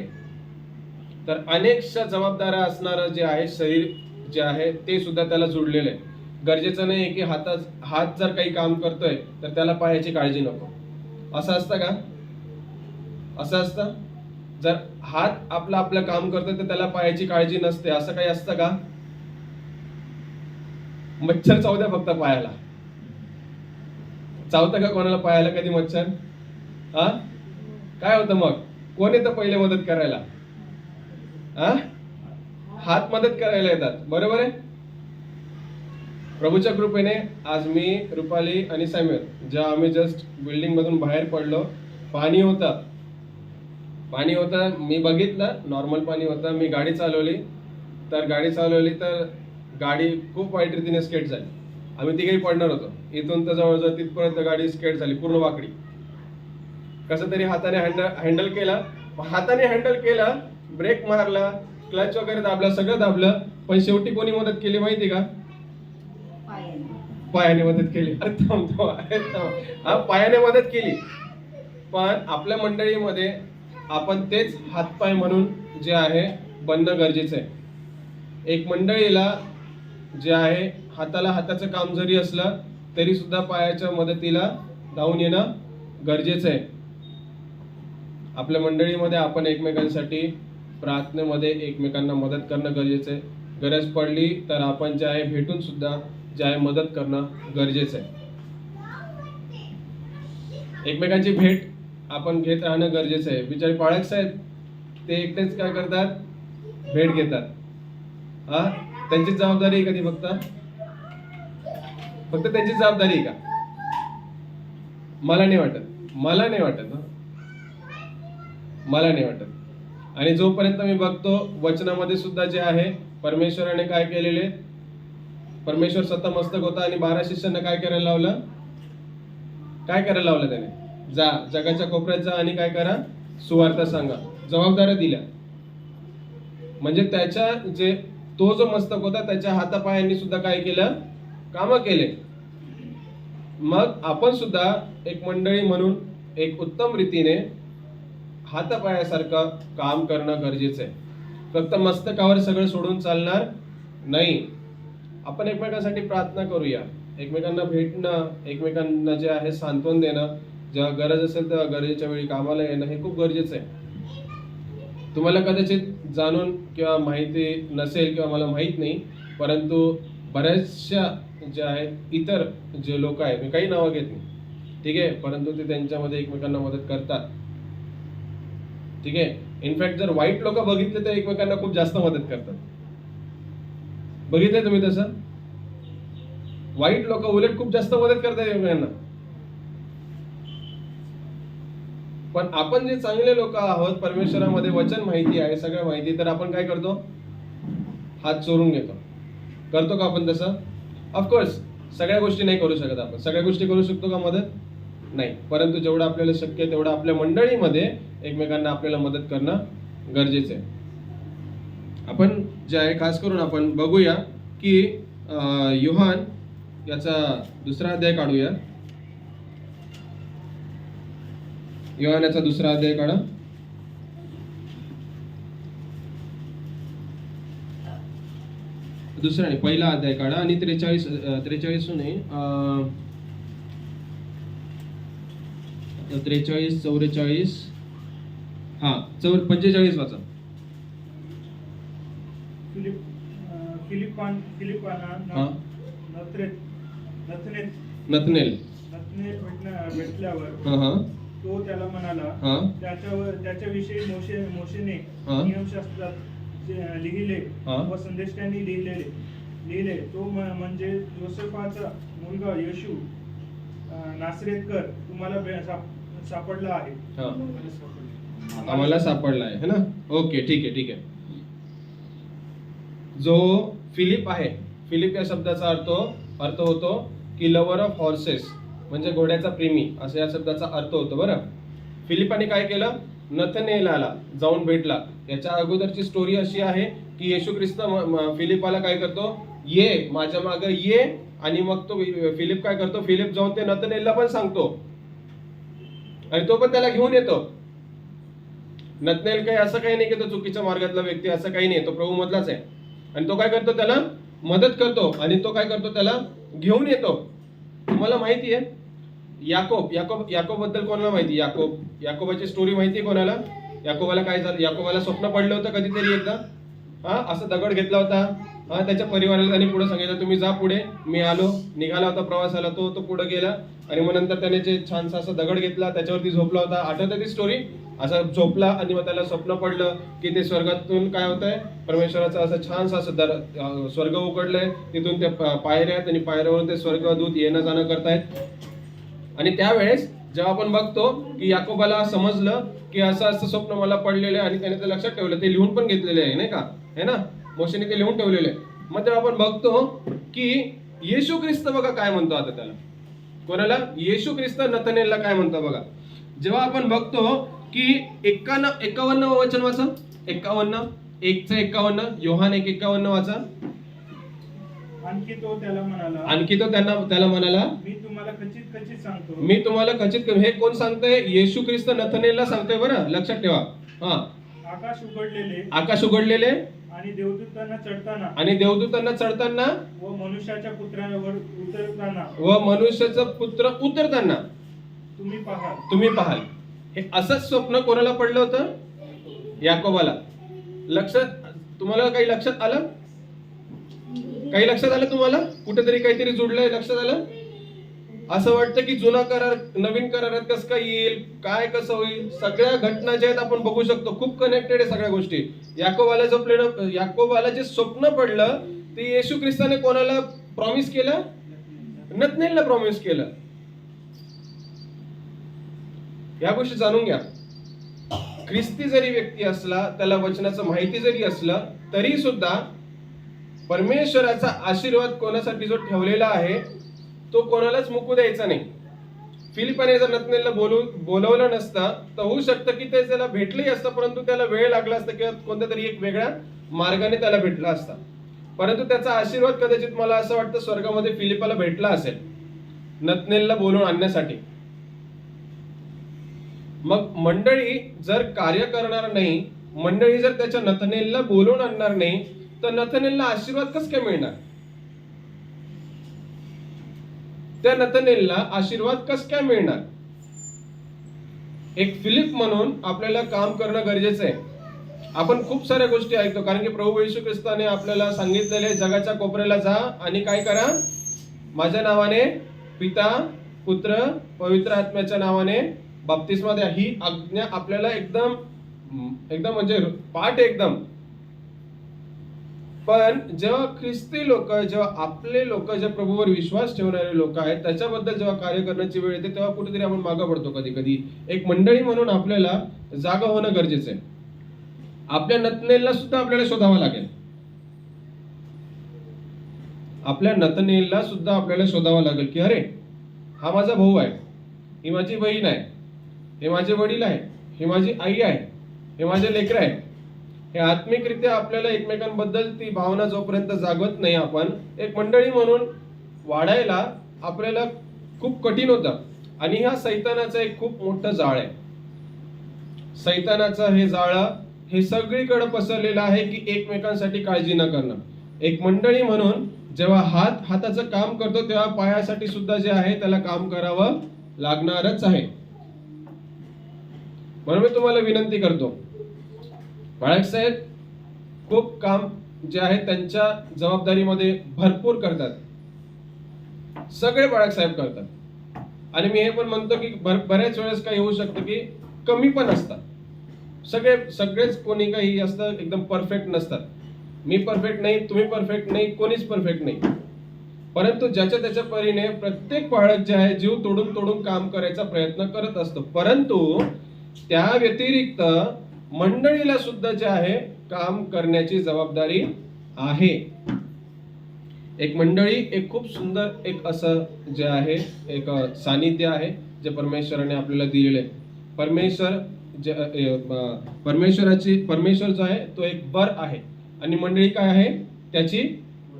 तर अनेकशा जबाबदाऱ्या असणारं जे आहे शरीर जे आहे ते सुद्धा त्याला जुडलेलं आहे. गरजेचं नाही की हात जर काही काम करतोय तर त्याला पायाची काळजी नको, असं असतं का? असं असतं? जर हात आपलं काम करतोय तर त्याला पायाची काळजी नसते, असं काही असतं का? मच्छर चावू द्या फक्त पायाला, चावतं का कोणाला पायाला कधी मच्छर? हा, काय होतं मग? कोण येतं पहिले मदत करायला? हात मदत करायला येतात, बरोबर आहे. प्रभूच्या कृपेने आज मी, रुपाली आणि सॅम्युअल, जेव्हा आम्ही जस्ट बिल्डिंग मधून बाहेर पडलो, पाणी होतं, मी बघितलं, नॉर्मल पाणी होतं. मी गाडी चालवली तर गाडी खूप वाईट रीतीने स्केट झाली. आम्ही तिघेही पडणार होतो. इथून तर जवळजवळ तिथपर्यंत गाडी स्केट झाली, पूर्ण वाकडी. कसं तरी हाताने हँडल केला, ब्रेक मारला, क्लच वगैरे दाबला, सगळं दाबलं, पण शेवटी कोणी मदत केली माहिती का? पायाने मदत केली. हा, पायाने मदत केली. पण आपल्या मंडळीमध्ये आपण तेच हातपाय म्हणून जे आहे बनणं गरजेचं आहे. एक मंडळीला जे आहे हाताचं काम जरी असलं तरी सुद्धा पायाच्या मदतीला धावून येणं गरजेचं आहे. आपल्या मंडळीमध्ये आपण एकमेकांसाठी प्रार्थनेमध्ये एकमेकांना मदत करणं गरजेचं आहे. गरज पडली तर आपण जे आहे भेटून सुद्धा जे आहे मदत करणं गरजेचं आहे. एकमेकांची भेट आपण घेत राहणं गरजेचं आहे. बिचारी पाळक साहेब ते एकटेच काय करतात, भेट घेतात. हा, त्यांची जबाबदारी आहे कधी फक्त त्यांची जबाबदारी आहे का? मला नाही वाटत. आणि जोपर्यंत मी बघतो वचनामध्ये सुद्धा जे आहे परमेश्वराने काय केलेले, परमेश्वर स्वतः मस्तक होता आणि 12 शिष्यांना काय करायला लावलं त्याने? जा, जगाच्या कोपऱ्यात जा आणि काय करा, सुवार्ता सांगा. जबाबदाऱ्या दिल्या. म्हणजे तो जो मस्तक होता त्याच्या हातापायांनी सुद्धा काय केलं, कामं केले. मग आपण सुद्धा एक मंडळी म्हणून एक उत्तम रीतीने हातापायासारखं काम करणं गरजेचं आहे. फक्त मस्तकावर सगळं सोडून चालणार नाही. आपण एकमेकांसाठी प्रार्थना करूया, एकमेकांना भेटणं, एकमेकांना जे आहे सांत्वन देणं, जेव्हा गरज असेल तेव्हा गरजेच्या वेळी कामाला येणं हे खूप गरजेचं आहे. तुम्हाला कदाचित जाणून किंवा माहिती नसेल किंवा मला माहित नाही, परंतु बऱ्याचशा जे आहेत इतर जे लोक आहेत, मी काही नावं घेत नाही, ठीक आहे, परंतु ते त्यांच्यामध्ये एकमेकांना मदत करतात. ठीक आहे. इनफॅक्ट जर वाईट लोक बघितले तर एकमेकांना खूप जास्त मदत करतात. बघितलंय तुम्ही तसं? वाईट लोक उलट खूप जास्त मदत करतात एकमेकांना. पण आपण जे चांगले लोक आहोत, परमेश्वरामध्ये वचन माहिती आहे, सगळं माहिती, तर आपण काय करतो? हात चोरून घेतो. करतो का आपण तसं? ऑफकोर्स सगळ्या गोष्टी नाही करू शकत आपण. सगळ्या गोष्टी करू शकतो का मदत? नाही. परंतु जेवढं आपल्याला शक्य आहे तेवढं आपल्या मंडळीमध्ये एकमेकांना आपल्याला मदत करणं गरजेचं आहे. आपण जे आहे खास करून आपण बघूया की योहान याचा 2रा अध्याय काढूया. योहान याचा 2रा अध्याय काढा. दुसरा नाही, पहिला अध्याय काढा आणि 43 नाही 43 44 45 वाचा. फिलिपाना नतनेल भेटल्यावर तो त्याला म्हणाला, त्याच्याविषयी मोशेने नियमशास्त्रात लिहिले व संदेशांनी लिहिले तो म्हणजे योसेफाचा मुलगा येशू नासरेतकर तुम्हाला सापडला आहे. आम्हाला सापडला आहे ना. ओके, ठीक आहे. जो फिलिप आहे, फिलिप या शब्दाचा अर्थ होतो की लवर ऑफ हॉर्सेस, म्हणजे घोड्याचा प्रेमी, असं या शब्दाचा अर्थ होतो. बरं, फिलिपाने काय केलं? नथनेलाला जाऊन भेटला. याच्या अगोदरची स्टोरी अशी आहे की येशू ख्रिस्त फिलिपाला काय करतो? ये माझ्या मागे ये. आणि मग तो फिलिप काय करतो? फिलिप जाऊन ते नथनेलला पण सांगतो आणि तो पण त्याला घेऊन येतो. नथनेल काही असं काही नाही की तो चुकीच्या मार्गातला व्यक्ती, असं काही नाही, तो प्रभू मधलाच आहे. आणि तो काय करतो? त्याला मदत करतो आणि तो काय करतो? त्याला घेऊन येतो. तुम्हाला माहिती आहे याकोब बद्दल कोणाला माहिती? याकोबाची स्टोरी माहिती आहे कोणाला? याकोबाला काय झालं? याकोबाला स्वप्न पडलं होतं कधीतरी एकदा. असं दगड घेतला होता. त्याच्या परिवाराला त्यांनी पुढे सांगितलं, तुम्ही जा पुढे, मी आलो. निघाला होता प्रवासाला तो पुढे गेला आणि मग नंतर त्याने जे छानसा असा दगड घेतला, त्याच्यावरती झोपला होता. आठवतं ती स्टोरी? असा झोपला आणि मग त्याला स्वप्न पडलं की ते स्वर्गातून काय होतंय? परमेश्वराचं असं छानसा असं स्वर्ग उघडलंय, तिथून ते पायऱ्या आहेत आणि पायऱ्यावरून ते स्वर्गदूत येणं जाणं करतायत. आणि त्यावेळेस जेव्हा आपण बघतो की याकोबाला समजलं की असं स्वप्न मला पडलेलं आहे आणि त्याने ते लक्षात ठेवलं, ते लिहून पण घेतलेले आहे नाही का, है ना? मोशेने ते लिहून ठेवलेले आहे. मग तेव्हा आपण बघतो की येशू ख्रिस्त बघा काय म्हणतो आता त्याला. कोणाला? येशू ख्रिस्त नथनेलला काय म्हणतो बघा. जेव्हा आपण बघतो की 51 वचन वाचा. 51 योहान 1:51 वाचा. आणखी तो त्याला म्हणाला, मी तुम्हाला खचित हे कोण सांगतोय? येशू ख्रिस्त नथनेलला सांगतोय. बरं, लक्षात ठेवा. आकाश उघडलेले आणि देवदूतांना चढताना व मनुष्याच्या पुत्र उतरताना तुम्ही पाहाल. हे असंच स्वप्न कोणाला पडलं होतं? याकोबाला. तुम्हाला काही लक्षात आलं? तुम्हाला कुठेतरी काहीतरी जुडलंय? लक्षात आलं? असं वाटतं की जुना करार नवीन करारात कसं काय येईल, काय कसं होईल, सगळ्या घटना ज्या आहेत आपण बघू शकतो. खूप कनेक्टेड आहे सगळ्या गोष्टी. याकोबाला जे स्वप्न पडलं ते येशू ख्रिस्ताने कोणाला प्रॉमिस केलं? नथनेलला प्रॉमिस केलं. या गोष्टी जाणून घ्या. ख्रिस्ती जरी व्यक्ती असला, त्याला वचनाचं माहिती जरी असलं, तरी सुद्धा परमेश्वराचा आशीर्वाद कोणासाठी जो ठेवलेला आहे तो कोणालाच मुकू द्यायचा नाही. फिलिपाने जर नथनेलला बोलवलं नसतं तर होऊ शकतं की ते त्याला भेटलंही असतं, परंतु त्याला वेळ लागला असता किंवा कोणत्या तरी एक वेगळ्या मार्गाने त्याला भेटला असता. परंतु त्याचा आशीर्वाद कदाचित मला असं वाटतं स्वर्गामध्ये फिलिपाला भेटला असेल नथनेलला बोलवून आणण्यासाठी. मग मंडळी जर कार्य करणार नाही, मंडळी जर त्याच्या नथनेलला बोलवून आणणार नाही, तर नथनेलला आशीर्वाद कसं काय मिळणार? त्या नथनेलला आशीर्वाद कसं काय मिळणार? एक फिलिप म्हणून आपल्याला काम करणं गरजेचं आहे. आपण खूप साऱ्या गोष्टी ऐकतो, कारण की प्रभू येशू ख्रिस्ताने आपल्याला सांगितलेले जगाच्या कोपऱ्याला जा आणि काय करा? माझ्या नावाने पिता पुत्र पवित्र आत्म्याच्या नावाने बाप्तिस्मा द्या. ही आज्ञा आपल्याला एकदम एकदम म्हणजे पाठ एकदम. पण जेव्हा ख्रिस्ती लोक, जेव्हा आपले लोक, जे प्रभूवर विश्वास ठेवणारे लोक आहेत, त्याच्याबद्दल जेव्हा कार्य करण्याची वेळ येते तेव्हा कुठेतरी आपण मागं पडतो. कधी कधी एक मंडळी म्हणून आपल्याला जागा होणं गरजेचं आहे. आपल्या नतनेलला सुद्धा आपल्याला शोधावं लागेल. आपल्या नतनेलला सुद्धा आपल्याला शोधावं लागेल की अरे हा माझा भाऊ आहे, ही माझी बहीण आहे, हे माझे वडील आहे, ही माझी आई आहे, हे माझे लेकरं आहे. हे आत्मिकरित्या आपल्याला एकमेकांबद्दल ती भावना जोपर्यंत जागवत नाही, आपण एक मंडळी म्हणून वाढायला आपल्याला खूप कठीण होतं. आणि हा सैतानाचं एक खूप मोठं जाळ आहे. सैतानाचं हे जाळं हे सगळीकडे पसरलेलं आहे की एकमेकांसाठी काळजी न करणं. एक मंडळी म्हणून जेव्हा हाताचं काम करतो तेव्हा पायासाठी सुद्धा जे आहे त्याला काम करावं लागणारच आहे. म्हणून मी तुम्हाला विनंती करतो, बाळकसाहेब खूप काम जे आहे त्यांच्या जबाबदारीमध्ये भरपूर करतात. सगळे बाळकसाहेब करतात. आणि मी हे पण म्हणतो की बऱ्याच वेळेस काय होऊ शकतं की कमी पण असतात. सगळेच कोणी काही असतं एकदम परफेक्ट नसतात. मी परफेक्ट नाही, तुम्ही परफेक्ट नाही, कोणीच परफेक्ट नाही. परंतु ज्याच्या त्याच्या परीने प्रत्येक बाळक जे आहे जीव तोडून तोडून काम करायचा प्रयत्न करत असतो. परंतु त्या व्यतिरिक्त मंडळीला सुद्धा जे आहे काम करण्याची जबाबदारी आहे. एक मंडळी एक खूप सुंदर एक असं जे आहे एक सानिध्य आहे जे परमेश्वराने आपल्याला दिलेलं आहे. परमेश्वर जो आहे तो एक वर आहे आणि मंडळी काय आहे, त्याची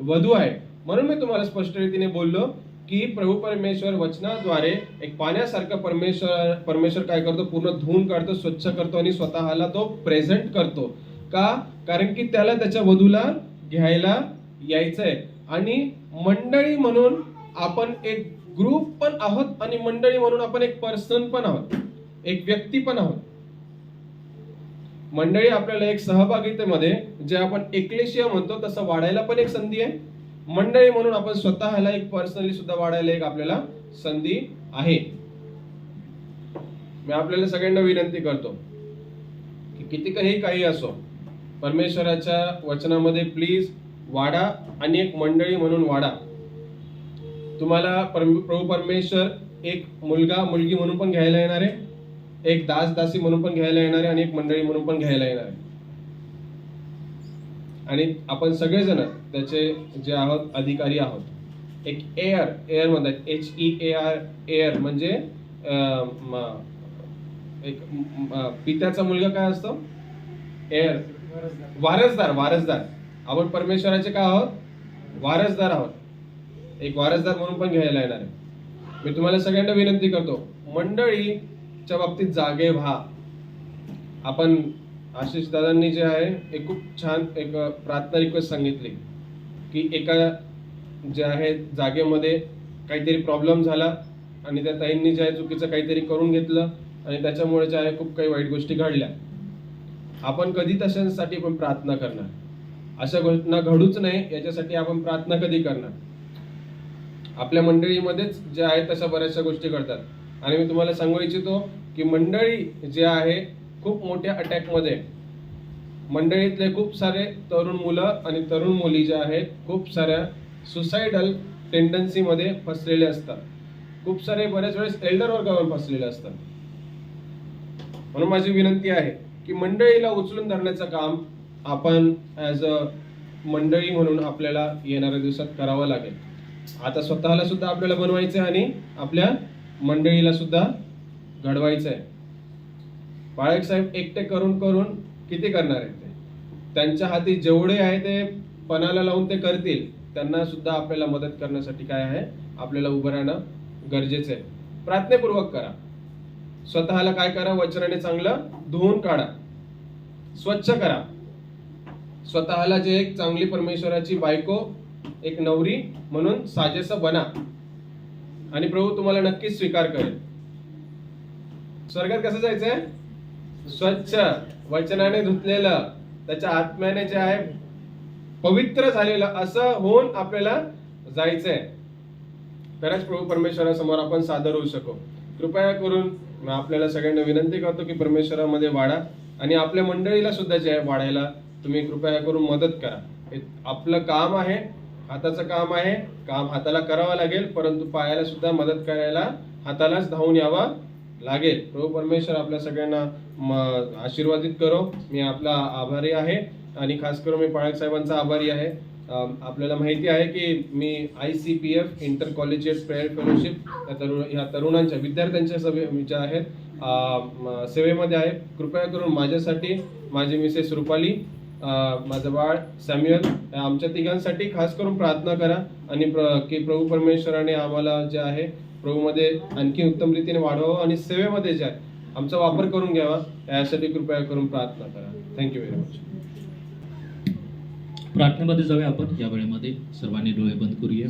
वधू आहे. म्हणून मी तुम्हाला स्पष्ट रीतीने बोललो की प्रभू परमेश्वर वचनाद्वारे एक पाण्यासारखं परमेश्वर काय करतो, पूर्ण धुवून काढतो, स्वच्छ करतो आणि स्वतःला तो प्रेझेंट करतो. का? कारण की त्याला त्याच्या वधूला घ्यायला यायचंय. आणि मंडळी म्हणून आपण एक ग्रुप पण आहोत आणि मंडळी म्हणून आपण एक पर्सन पण आहोत, एक व्यक्ती पण आहोत. मंडळी आपल्याला एक सहभागितेमध्ये जे आपण एक्लेशिया म्हणतो तसं वाढायला पण एक संधी आहे. मंडळी म्हणून आपण स्वतःला एक पर्सनली सुद्धा वाढायला एक आपल्याला संधी आहे. मी आपल्याला सगळ्यांना विनंती करतो की किती काही असो, परमेश्वराच्या वचनामध्ये प्लीज वाढा आणि एक मंडळी म्हणून वाढा. तुम्हाला प्रभू परमेश्वर एक मुलगा मुलगी म्हणून पण घ्यायला येणार आहे, एक दास दासी म्हणून पण घ्यायला येणार आहे आणि एक मंडळी म्हणून पण घ्यायला येणार आहे. आणि आपण सगळेजण त्याचे जे आहोत अधिकारी आहोत. एक एअर म्हणतात, HEAR, एअर म्हणजे एक पित्याचा मुलगा काय असतो, एअर, वारसदार. आपण परमेश्वराचे काय आहोत, वारसदार आहोत. एक वारसदार म्हणून पण घ्यायला येणार आहे. मी तुम्हाला सगळ्यांना विनंती करतो, मंडळीच्या बाबतीत जागे व्हा. आपण आशिष दादांनी जे आहे एक खूप छान एक प्रार्थना रिक्वेस्ट सांगितली की एका जे आहे जागेमध्ये काहीतरी प्रॉब्लेम झाला आणि त्या ताईंनी जे आहे चुकीचं काहीतरी करून घेतलं आणि त्याच्यामुळे जे आहे खूप काही वाईट गोष्टी घडल्या. आपण कधी तशांसाठी पण प्रार्थना करणार, अशा घटना घडूच नाही याच्यासाठी आपण प्रार्थना कधी करणार. आपल्या मंडळीमध्येच जे आहे तशा बऱ्याचशा गोष्टी घडतात. आणि मी तुम्हाला सांगू इच्छितो की मंडळी जे आहे खूप मोठ्या अटॅकमध्ये, मंडळीतले खूप सारे तरुण मुलं आणि तरुण मुली जे आहेत खूप साऱ्या सुसाइडल टेंडन्सीमध्ये फसलेले असतात. खूप सारे बऱ्याच वेळेस एल्डर वर्गावर फसलेले असतात. म्हणून माझी विनंती आहे की मंडळीला उचलून धरण्याचं काम आपण ॲज अ मंडळी म्हणून आपल्याला येणाऱ्या दिवसात करावं लागेल. आता स्वतःला सुद्धा आपल्याला बनवायचं आहे आणि आपल्या मंडळीला सुद्धा घडवायचं आहे. बाळक साहेब एकटे करून किती करणार आहेत ते? त्यांच्या हाती जेवढे आहे ते पणाला लावून ते करतील. त्यांना सुद्धा आपल्याला मदत करण्यासाठी काय आहे, आपल्याला उभं राहणं गरजेचं आहे. प्रार्थनेपूर्वक करा. स्वतःला काय करा, वचनाने चांगलं धुवून काढा, स्वच्छ करा. स्वतःला जे एक चांगली परमेश्वराची बायको, एक नवरी म्हणून साजेसं बना आणि प्रभू तुम्हाला नक्कीच स्वीकार करेल. स्वर्गात कसं जायचंय? स्वच्छ, वचनाने धुतलेलं, त्याच्या आत्म्याने जे आहे पवित्र झालेलं, असं होऊन आपल्याला जायचंय. तरच प्रभू परमेश्वरासमोर आपण सादर होऊ शकू. कृपया करून मी आपल्याला सगळ्यांना विनंती करतो की परमेश्वरामध्ये वाढा आणि आपल्या मंडळीला सुद्धा जे आहे वाढायला तुम्ही कृपया करून मदत करा. हे आपलं काम आहे, हाताचं काम आहे, काम हाताला करावं लागेल, परंतु पायाला सुद्धा मदत करायला हातालाच धावून यावं लागेल. प्रभू परमेश्वर आपल्या सगळ्यांना आशीर्वादित करो. मी आपला आभारी आहे आणि खास करून मी पाळक साहेबांचा आभारी आहे. आपल्याला माहिती आहे की मी ICPF inter collegiate prayer fellowship या तरुणांच्या विद्यार्थ्यांच्या ज्या आहेत सेवेमध्ये आहे. कृपया करून माझ्यासाठी, माझी मिसेस रुपाली, माझं बाळ सॅम्युअल, आमच्या तिघांसाठी खास करून प्रार्थना करा आणि की प्रभू परमेश्वराने आम्हाला जे आहे प्रभूमध्ये आणखी उत्तम रीतीने वाढवावं आणि सेवेमध्ये जे आहे आमचा वापर करून घ्यावा, यासाठी कृपया करून प्रार्थना करा. Thank you very much. प्रार्थनेमध्ये जाऊया आपण या वेळेमध्ये. सर्वांनी डोळे बंद करूया.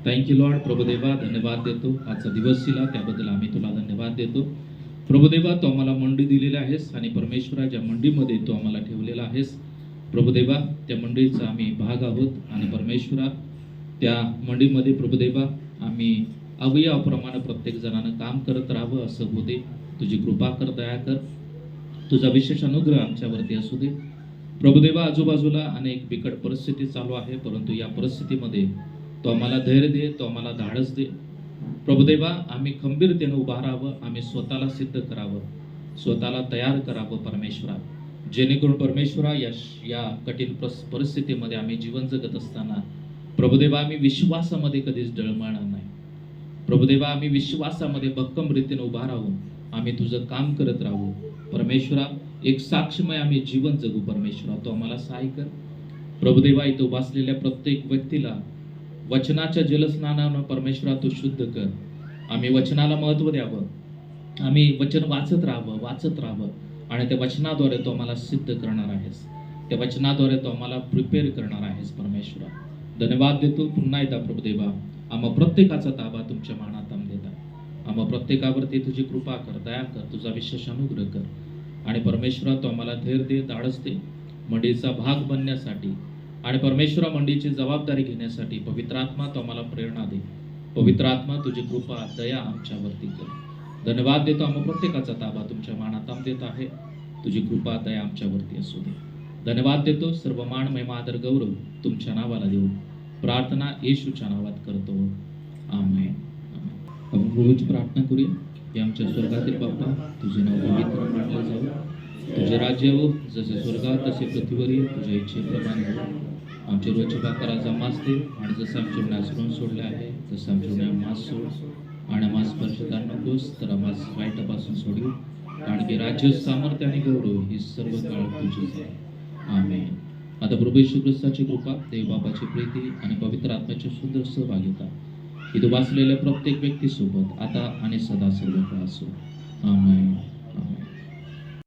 Thank you Lord. प्रभुदेवा धन्यवाद देतो आजचा दिवस दिला त्याबद्दल आम्ही तुला धन्यवाद देतो. प्रभुदेवा तू आम्हाला मंडी दिलेली आहेस आणि परमेश्वरा ज्या मंडीमध्ये तू आम्हाला ठेवलेला आहेस प्रभुदेवा त्या मंडळीचा आम्ही भाग आहोत आणि परमेश्वरा त्या मंडीमध्ये प्रभुदेवा आम्ही अवयवाप्रमाणे प्रत्येक जणांना काम करत राहावं असं होऊ दे. तुझी कृपा कर, दया कर, तुझा विशेष अनुग्रह आमच्यावरती असू दे. प्रभुदेवा आजूबाजूला अनेक बिकट परिस्थिती चालू आहे, परंतु या परिस्थितीमध्ये तो आम्हाला धैर्य दे, तो आम्हाला धाडस दे. प्रभुदेवा आम्ही खंबीरतेने उभा राहावं, आम्ही स्वतःला सिद्ध करावं, स्वतःला तयार करावं परमेश्वरा, जेणेकरून परमेश्वरा या कठीण परिस्थितीमध्ये आम्ही जीवन जगत असताना प्रभुदेवा आम्ही विश्वासामध्ये कधीच डळमळणार नाही. प्रभुदेवा आम्ही विश्वासामध्ये भक्कम रीतीने उभा राहून आम्ही तुझं काम करत राहू परमेश्वरा. एक साक्षीमय आम्ही जीवन जगू परमेश्वरा, तो आम्हाला सहाय्य कर. प्रभुदेवा इथं उभा असलेल्या प्रत्येक व्यक्तीला वचनाच्या जलस्नानानं परमेश्वरा तू शुद्ध कर. आम्ही वचनाला महत्त्व द्यावं, आम्ही वचन वाचत राहावं आणि त्या वचनाद्वारे तो आम्हाला सिद्ध करणार आहेस, त्या वचनाद्वारे तो आम्हाला प्रिपेअर करणार आहेस परमेश्वरा. धन्यवाद देतो पुन्हा एकदा प्रभुदेवा. आम्हा प्रत्येकाचा ताबा तुमच्या मानात देता. आम्हा प्रत्येकावरती तुझी कृपा कर, दया कर, तुझा विशेष अनुग्रह कर आणि परमेश्वरा तो आम्हाला धैर्य दे, धाडस दे मंडळीचा भाग बनण्यासाठी आणि परमेश्वरा मंडळीची जबाबदारी घेण्यासाठी. पवित्र आत्मा तो आम्हाला प्रेरणा दे. पवित्र आत्मा तुझी कृपा, दया आमच्यावरती कर. धन्यवाद देतो. आम्हा प्रत्येकाचा ताबा तुमच्या मानात देत आहे. तुझी कृपा, दया आमच्यावरती असू दे. धन्यवाद देतो. सर्व मान, महिमा, आदर, गौरव तुमच्या नावाला देऊ. प्रार्थना येशूच्या नावात करतो, आमेन. आपण प्रभूची प्रार्थना करूया. की आमच्या स्वर्गातील बाप्पा, तुझे नाव पवित्र मानले जावे, तुझे राज्य हो, जसे स्वर्गात तसे पृथ्वीवर ये, तुझ्या इच्छेप्रमाणे हो. आमचे रोजचे भाकर आज आम्हास दे आणि जसं आमच्या गुन्ह्यास सोडले आहे तसं आमच्या गुन्हे आम्हास सोड आणि आम्हास स्पर्श कर नकोस, तर आम्हास वाईटापासून सोडू. कारण की राज्य, सामर्थ्य आणि गौरव ही सर्व काळ तुझीच आहे, आमेन. आता प्रभू येशू ख्रिस्ताची कृपा, देव बाबाची प्रीती आणि पवित्र आत्म्याची सुंदर सहभागिता इथं वाचलेल्या प्रत्येक व्यक्तीसोबत आता आणि सदा सर्व काळ असो, आमेन.